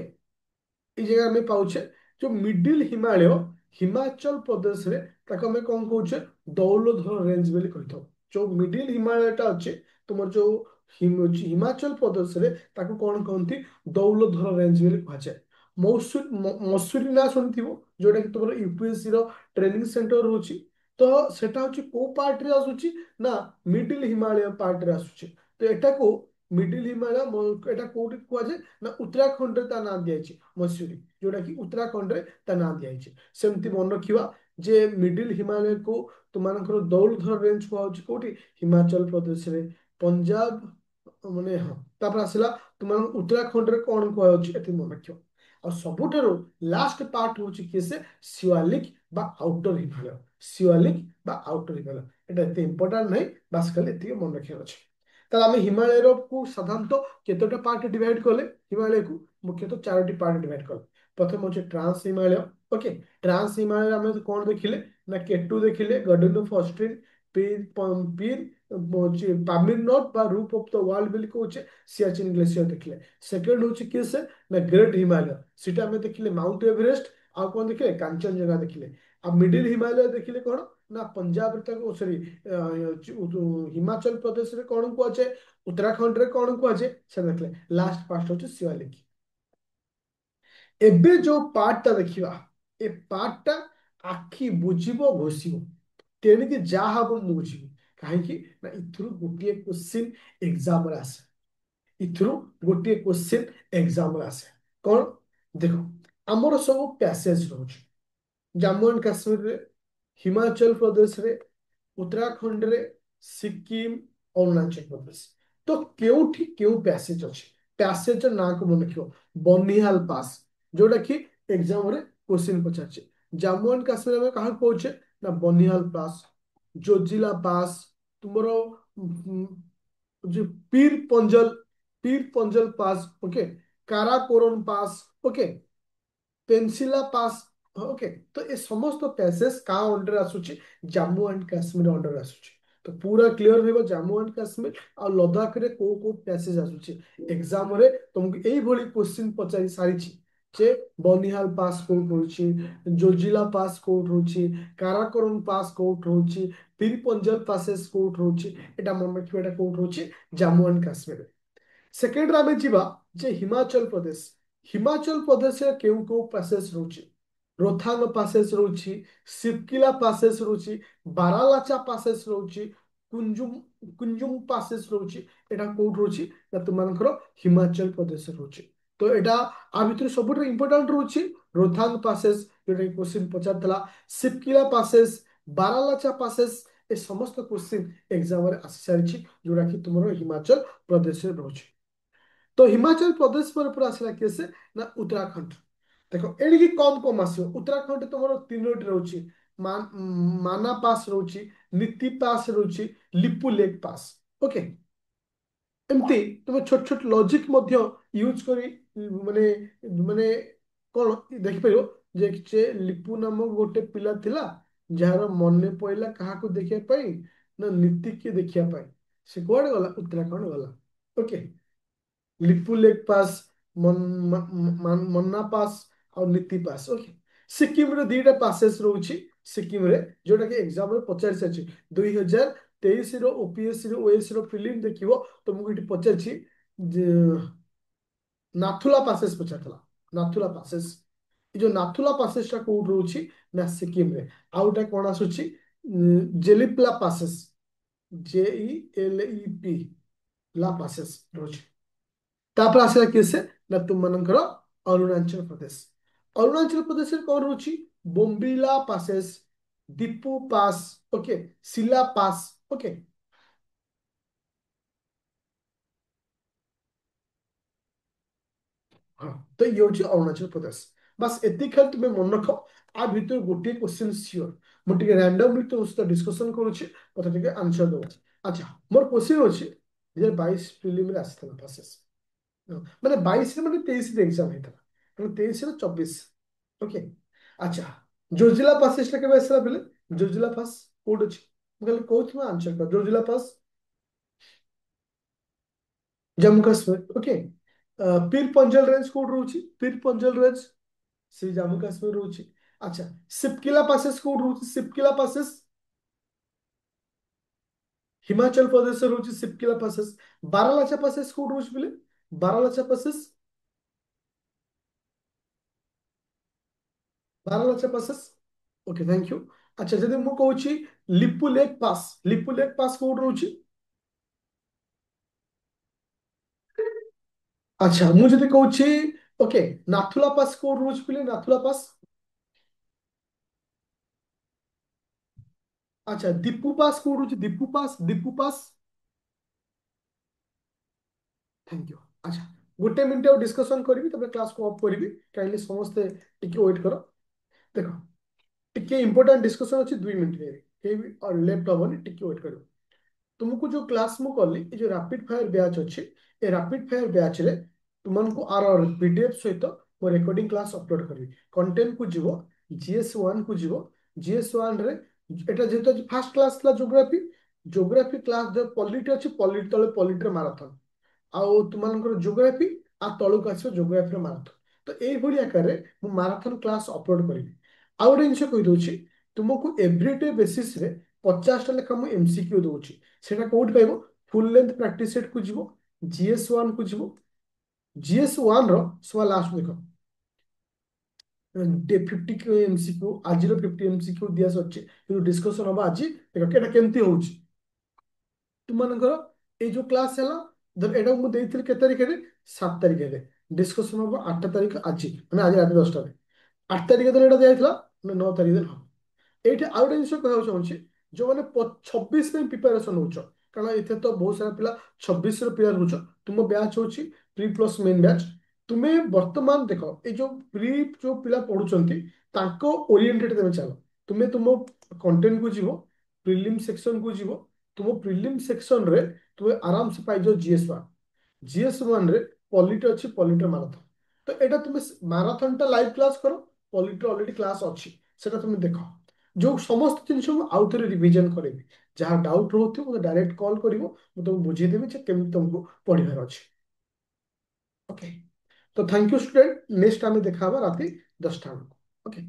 এই ଜାଗା ଆମେ ପାଉଛେ। ଯୋଉ ମିଡିଲ ହିମାଳୟ ହିମାଚଳ ପ୍ରଦେଶରେ, ତାକୁ ଆମେ କଣ କହୁଛେ? ଦୌଲଧର ରେଞ୍ଜ ବୋଲି କହିଥାଉ। ଯୋଉ ମିଡିଲ ହିମାଳୟଟା ଅଛି ତୁମର ଯୋଉ ହିମାଚଳ ପ୍ରଦେଶରେ, ତାକୁ କଣ କହନ୍ତି? ଦୌଲଧର ରେଞ୍ଜ ବୋଲି କୁହାଯାଏ। ମସୁରୀ ନାଁ ଶୁଣିଥିବ, ଯୋଉଟା କି ତୁମର ୟୁପିଏସସି ର ଟ୍ରେନିଂ ସେଣ୍ଟର ରହୁଛି। তো সেটা হচ্ছে কোউ পার্টরে আসুচি না মিডিল হিମାଳୟ ପାର୍ଟରେ ଆସୁଛି। ତ ଏଟାକୁ ମିଡିଲ ହିମାଳୟ ଏଟା କୋଉଠି କୁହାଯାଏ ନା ଉତ୍ତରାଖଣ୍ଡରେ ତା ନାଁ ଦିଆଯାଇଛି ମସୂରୀ, ଯୋଉଟା କି ଉତ୍ତରାଖଣ୍ଡରେ ତା ନାଁ ଦିଆଯାଇଛି। ସେମିତି ମନେ ରଖିବା ଯେ ମିଡିଲ ହିମାଳୟକୁ ତୁମମାନଙ୍କର ଦୌଲଧର ରେଞ୍ଜ କୁହାଯାଉଛି କୋଉଠି ହିମାଚଳ ପ୍ରଦେଶରେ, ପଞ୍ଜାବ ମାନେ ହଁ ତାପରେ ଆସିଲା ତୁମମାନଙ୍କୁ ଉତ୍ତରାଖଣ୍ଡରେ କଣ କୁହାଯାଉଛି ଏଠି ମନେ ରଖିବ। ଆଉ ସବୁଠାରୁ ଲାଷ୍ଟ ପାର୍ଟ ହଉଛି କିଏ ସେ ଶିୱାଲିକ ବା ଆଉଟର ହିମାଳୟ, ଶିୱାଲିକ ବା ଆଉଟର ହିମାଳୟ। এটা ଏତେ ଇମ୍ପୋର୍ଟାଣ୍ଟ ନାହିଁ, ବାସ୍ ଖାଲି ଏତିକି ମନେ ରଖିବାର ଅଛି। ତାହେଲେ ଆମେ ହିମାଳୟର କୁ ସାଧାରଣତଃ କେତୋଟା ପାର୍ଟ ଡିଭାଇଡ କଲେ, ହିମାଳୟକୁ ମୁଖ୍ୟତଃ ଚାରୋଟି ପାର୍ଟ ଡିଭାଇଡ କଲେ। ପ୍ରଥମ ହଉଛି trans Himalaya. Okay, trans Himalaya ଆମେ କଣ ଦେଖିଲେ ନା କେଟୁ ଦେଖିଲେ, ଗାର୍ଡେନ ଅଫ ଅଷ୍ଟ୍ରିନ, ପୀର ପୀର ହଉଛି ପାମିର ନଟ୍ ବା ରୂପ ଅଫ ଦ ୱାର୍ଲଡ ବୋଲି କହୁଛେ ସିଆଚିନ ଗ୍ଲେସିୟର ଦେଖିଲେ। ସେକେଣ୍ଡ ହଉଛି କିଏ ସେ ନା ଗ୍ରେଟ୍ ହିମାଳୟ, ସେଟା ଆମେ ଦେଖିଲେ ମାଉଣ୍ଟ ଏଭରେଷ୍ଟ, ଆଉ କଣ ଦେଖିଲେ କାଞ୍ଚନଜଙ୍ଗା ଦେଖିଲେ। ଆଉ ମିଡିଲ ହିମାଳୟ ଦେଖିଲେ କଣ ନା ପଞ୍ଜାବରେ ତାକୁ ସରି ହିମାଚଳ ପ୍ରଦେଶରେ କଣ କୁହାଯାଏ, ଉତ୍ତରାଖଣ୍ଡରେ କଣ କୁହାଯାଏ ସେ ଦେଖିଲେ। ଲାଷ୍ଟ ପାର୍ଟ ହଉଛି ଶିୱାଲିକ। ଏବେ ଯୋଉ ପାର୍ଟଟା ଦେଖିବା, ଏ ପାର୍ଟଟା ଆଖି ବୁଝିବ ଘୋଷିବ, ତେଣିକି ଯାହା ହବ ମୁଁ ବୁଝିବି। କାହିଁକି ନା ଇଥିରୁ ଗୋଟିଏ କ୍ୱେଶ୍ଚିନ୍ ଏକ୍ସାମରେ ଆସେ, ଇଥିରୁ ଗୋଟିଏ କ୍ୱେଶ୍ଚିନ୍ ଏକ୍ସାମରେ ଆସେ। କଣ ଦେଖ, ଆମର ସବୁ ପ୍ୟାସେଜ ରହୁଛି ଜାମ୍ମୁ ଆଣ୍ଡ କାଶ୍ମୀରରେ, ହିମାଚଳ ପ୍ରଦେଶରେ, ଉତ୍ତରାଖଣ୍ଡରେ, ସିକିମ, ଅରୁଣାଚଳ ପ୍ରଦେଶ। ତ କେଉଁଠି କେଉଁ ପ୍ୟାସେଜ ଅଛି, ପ୍ୟାସେଜର ନାଁକୁ ମନେ ରଖିବ, ବନିହାଲ ପାସ୍, ଯୋଉଟା କି ଏକ୍ସାମରେ କ୍ୱେଶ୍ଚିନ୍ ପଚାରୁଛି। ଜାମ୍ମୁ ଆଣ୍ଡ କାଶ୍ମୀର ଆମେ କାହାକୁ କହୁଛେ ନା ବନିହାଲ ପାସ୍, ଜୋଜିଲା ପାସ୍, ତୁମର जो पीर पंजल पास, ओके, काराकोरम पास, ओके, पेंसिला पास। ओके, तो ये समस्त पैसेज का अंडर आसुची जम्मू एंड काश्मीर अंडर आसुची। तो पूरा क्लियर होइबो जम्मू एंड काश्मीर आ लद्दाख रे को पैसेज आसुची। एग्जाम रे तुमको एई भली क्वेश्चन पचारि सारिची जे बनिहाल पास कोड होची, जोजिला पास कोड होची, काराकोरम पास कोड होची, पीर पंजल पासेस कोड होची। এটা মনে রাখবে, এটা কোড হচ্ছে জাম্মু এন্ড কাশ্মীর। সেকেন্ড আমি যা যে হিমাচল প্রদেশ, হিমাচল প্রদেশে কেউ কেউ প্যাসেজ রয়েছে, ରୋଥାଙ୍ଗ ପାସେସ୍ ରହୁଛି, ସିପକିଲା ପାସେସ୍ ରହୁଛି, ବାରାଲାଚା ପାସେସ୍ ରହୁଛି, କୁଞ୍ଜୁମ କୁଞ୍ଜୁମ ପାସେସ୍ ରହୁଛି। ଏଟା କୋଉଠି ରହୁଛି ନା ତୁମମାନଙ୍କର ହିମାଚଳ ପ୍ରଦେଶ ରହୁଛି। ତ ଏଟା ଆ ଭିତରୁ ସବୁଠୁ ଇମ୍ପୋର୍ଟାଣ୍ଟ ରହୁଛି ରୋଥାଙ୍ଗ ପାସେସ୍, ଯୋଉଟା କି କ୍ୱେଶ୍ଚିନ୍ ପଚାରିଥିଲା, ସିପକିଲା ପାସେସ୍, ବାରାଲାଚା ପାସେସ୍। ଏ ସମସ୍ତ କ୍ୱେଶ୍ଚିନ୍ ଏକ୍ସାମରେ ଆସି ସାରିଛି, ଯୋଉଟା କି ତୁମର ହିମାଚଳ ପ୍ରଦେଶରେ ରହୁଛି। तो हिमाचल प्रदेश पर पूरा आसला किए से ना उत्तराखंड। देखो एणिकी कम कम आसो, उत्तराखंड तुम तीनोटी रोची, माना पास रोची, नीति पास रोची, लिपु लेक पास। ओके, एमती तुम छोट छोट लॉजिक मध्य यूज करी माने माने कौन देखिपर जे लिपु नामक गोटे पिला थिला जार मने पइला काहाको देखिया पाई ना नीति के देखिया पाई, से कुआडे गला उत्तराखंड गला। ओके, लिपु लेक पास, मन्ना पास और नीति पास। ओके, सिक्किम रे दीटा पासेस रोची, सिक्किम रे जोटा कि एग्जाम रे पचारि साची 2023 रो ओपीएससी रो ओएससी रो फिल्म देखिबो तुमको इटी पचारछि जे नाथुला पासेस पचारतला, नाथुला पासेस। ये जो नाथुला पासेस टा कोड रोची ना सिक्किम रे, आउटा कोन आसुची जेलिप्ला पासेस, JELEP ला पासेस रोची। तापर आसला किसे ना तुम मनकर अरुणाचल प्रदेश, अरुणाचल प्रदेश रे कौन रोची बोम्बिला पासेस, दीपू पास, ओके, सिला पास। ओके, हाँ, तो ये हूँ अरुणाचल प्रदेश। बस एति खाली तुम्हें मन रख, आ भीतर गोटे क्वेश्चन सियोर मुझे रैंडमली तुम सहित डिस्कशन करुच्ची, मत टे आंसर दो। अच्छा, मोर क्वेश्चन अच्छी 2022 प्रिलिम रे आसला पासेस, माने 22 रे माने 23 रे एग्जाम हेता, माने 23 रे 24। ओके, अच्छा, जोजिला पासेस टा केबे आसला बेले, जोजिला पास कोड अछि, ମୁଁ ଖାଲି କହୁଛି ମୁଁ ଆନ୍ସର कर जोजिला पास जम्मू काश्मीर। ओके, पीर पंजल रेंज कोड रोची, पीर पंजल रेंज से जम्मू काश्मीर रोची। अच्छा, सिपकिला पासेस कोड रोची, सिपकिला पासेस हिमाचल प्रदेश रोची, सिपकिला पासेस। बारालाचा पासेस कोड रोची बेले, Baralacha passes, Baralacha passes. Okay, thank you. अच्छा जदि मु कहूँ लिपु लेक पास कोड रोची। अच्छा मु जदि कहूँ ओके नाथुला पास कोड रोच पिले नाथुला पास। अच्छा दीपू पास कोड रोची दीपू पास। Thank you. अच्छा गोटे मिनट और डिस्कशन करी तब क्लास को ऑफ करी काइंडली समस्ते टिके वेट करो। देखो टिके इंपोर्टेंट डिस्कशन अच्छी 2 मिनट के और लेफ्ट हबनी टिके वेट करो। तुमको जो क्लास मु कली ये जो रैपिड फायर बैच अच्छे ये रैपिड फायर बैच रे तुमको आर पीडीएफ सहित मो रिकॉर्डिंग क्लास अपलोड करी कंटेंट को जीवो जीएस1 को जीवो जीएस1 रे एटा जेतो फर्स्ट क्लास ला ज्योग्राफी क्लास जो पॉलिटी अच्छी पॉलिटी तले पॉलिटी माराथन आउ तुमଙ୍କର जियोग्राफी आ तळକୁ ଆସିବ जियोग्राफी माराथन तो ଏଇଭଳି ଆକାରରେ ମୁଁ ମାରାଥନ କ୍ଲାସ୍ ଅପଲୋଡ କରିବି। ଆଉ ଗୋଟେ ଜିନିସ କହିଦଉଛି ତୁମକୁ ଏଭ୍ରିଡେ ବେସିସରେ 50ଟା ଲେଖା ମୁଁ ଏମସିକ୍ୟୁ ଦଉଛି ସେଟା କୋଉଠି ପାଇବ ଫୁଲ ଲେନ୍ଥ ପ୍ରାକ୍ଟିସ ସେଟ କୁ ଯିବ ଜିଏସ୍1 କୁ ଯିବ ଜିଏସ୍1 ର ସବା ଲାଷ୍ଟ ଦେଖ ଡେ 50 ଏମସିକ୍ୟୁ ଆଜିର 50 ଏମସିକ୍ୟୁ ଦିଆ ସରିଛି କିନ୍ତୁ ଡିସ୍କସନ ହବ ଆଜି ଦେଖ ଏଟା କେମିତି ହଉଛି ତୁମମାନଙ୍କର ଏଇ ଯୋଉ କ୍ଲାସ ହେଲା ଧର ଏଇଟା ମୁଁ ଦେଇଥିଲି କେତେ ତାରିଖରେ 7 ତାରିଖରେ ଡିସ୍କସନ ହବ 8 ତାରିଖ ଆଜି ମାନେ ଆଜି ରାତି 10ଟାରେ 8 ତାରିଖ ଦିନ ଏଇଟା ଦିଆଯାଇଥିଲା ମାନେ 9 ତାରିଖ ଦିନ ହବ। ଏଇଠି ଆଉ ଗୋଟେ ଜିନିଷ କହିବାକୁ ଚାହୁଁଛି ଯୋଉମାନେ 26 ପାଇଁ ପ୍ରିପାରେସନ ହଉଛ କାରଣ ଏଥିରେ ତ ବହୁତ ସାରା ପିଲା 26ର ପିଲା ରହୁଛ ତୁମ ବ୍ୟାଚ୍ ହଉଛି ପ୍ରି ପ୍ଲସ୍ ମେନ୍ ବ୍ୟାଚ୍ ତୁମେ ବର୍ତ୍ତମାନ ଦେଖ ଏଇ ଯୋଉ ପ୍ରି ଯୋଉ ପିଲା ପଢୁଛନ୍ତି ତାଙ୍କ ଓରିଏଣ୍ଟେଡ ତମେ ଚାଲ ତୁମେ ତୁମ କଣ୍ଟେଣ୍ଟ କୁ ଯିବ ପ୍ରିଲିମ୍ ସେକ୍ସନ କୁ ଯିବ ତୁମ ପ୍ରିଲିମ୍ ସେକ୍ସନ ରେ ତୁମେ ଆରାମସେ ପାଇଯିବ ଜିଏସ୍1 ରେ ପଲିଟି ଅଛି ପଲିଟିର ମାରାଥନ ତ ଏଇଟା ତୁମେ ମାରାଥନଟା ଲାଇଭ କ୍ଲାସ କର ପଲିଟିର ଅଲରେଡି କ୍ଲାସ ଅଛି ସେଟା ତୁମେ ଦେଖ ଯୋଉ ସମସ୍ତ ଜିନିଷ ମୁଁ ଆଉ ଥରେ ରିଭିଜନ କରିବି ଯାହା ଡାଉଟ ରହୁଥିବ ମୋତେ ଡାଇରେକ୍ଟ କଲ୍ କରିବ ମୁଁ ତମକୁ ବୁଝେଇଦେବି ଯେ କେମିତି ତମକୁ ପଢିବାର ଅଛି। ଓକେ ତ ଥ୍ୟାଙ୍କ ୟୁ ଷ୍ଟୁଡେଣ୍ଟ ନେକ୍ସଟ ଆମେ ଦେଖା ହବା ରାତି 10ଟା ବେଳକୁ। ଓକେ।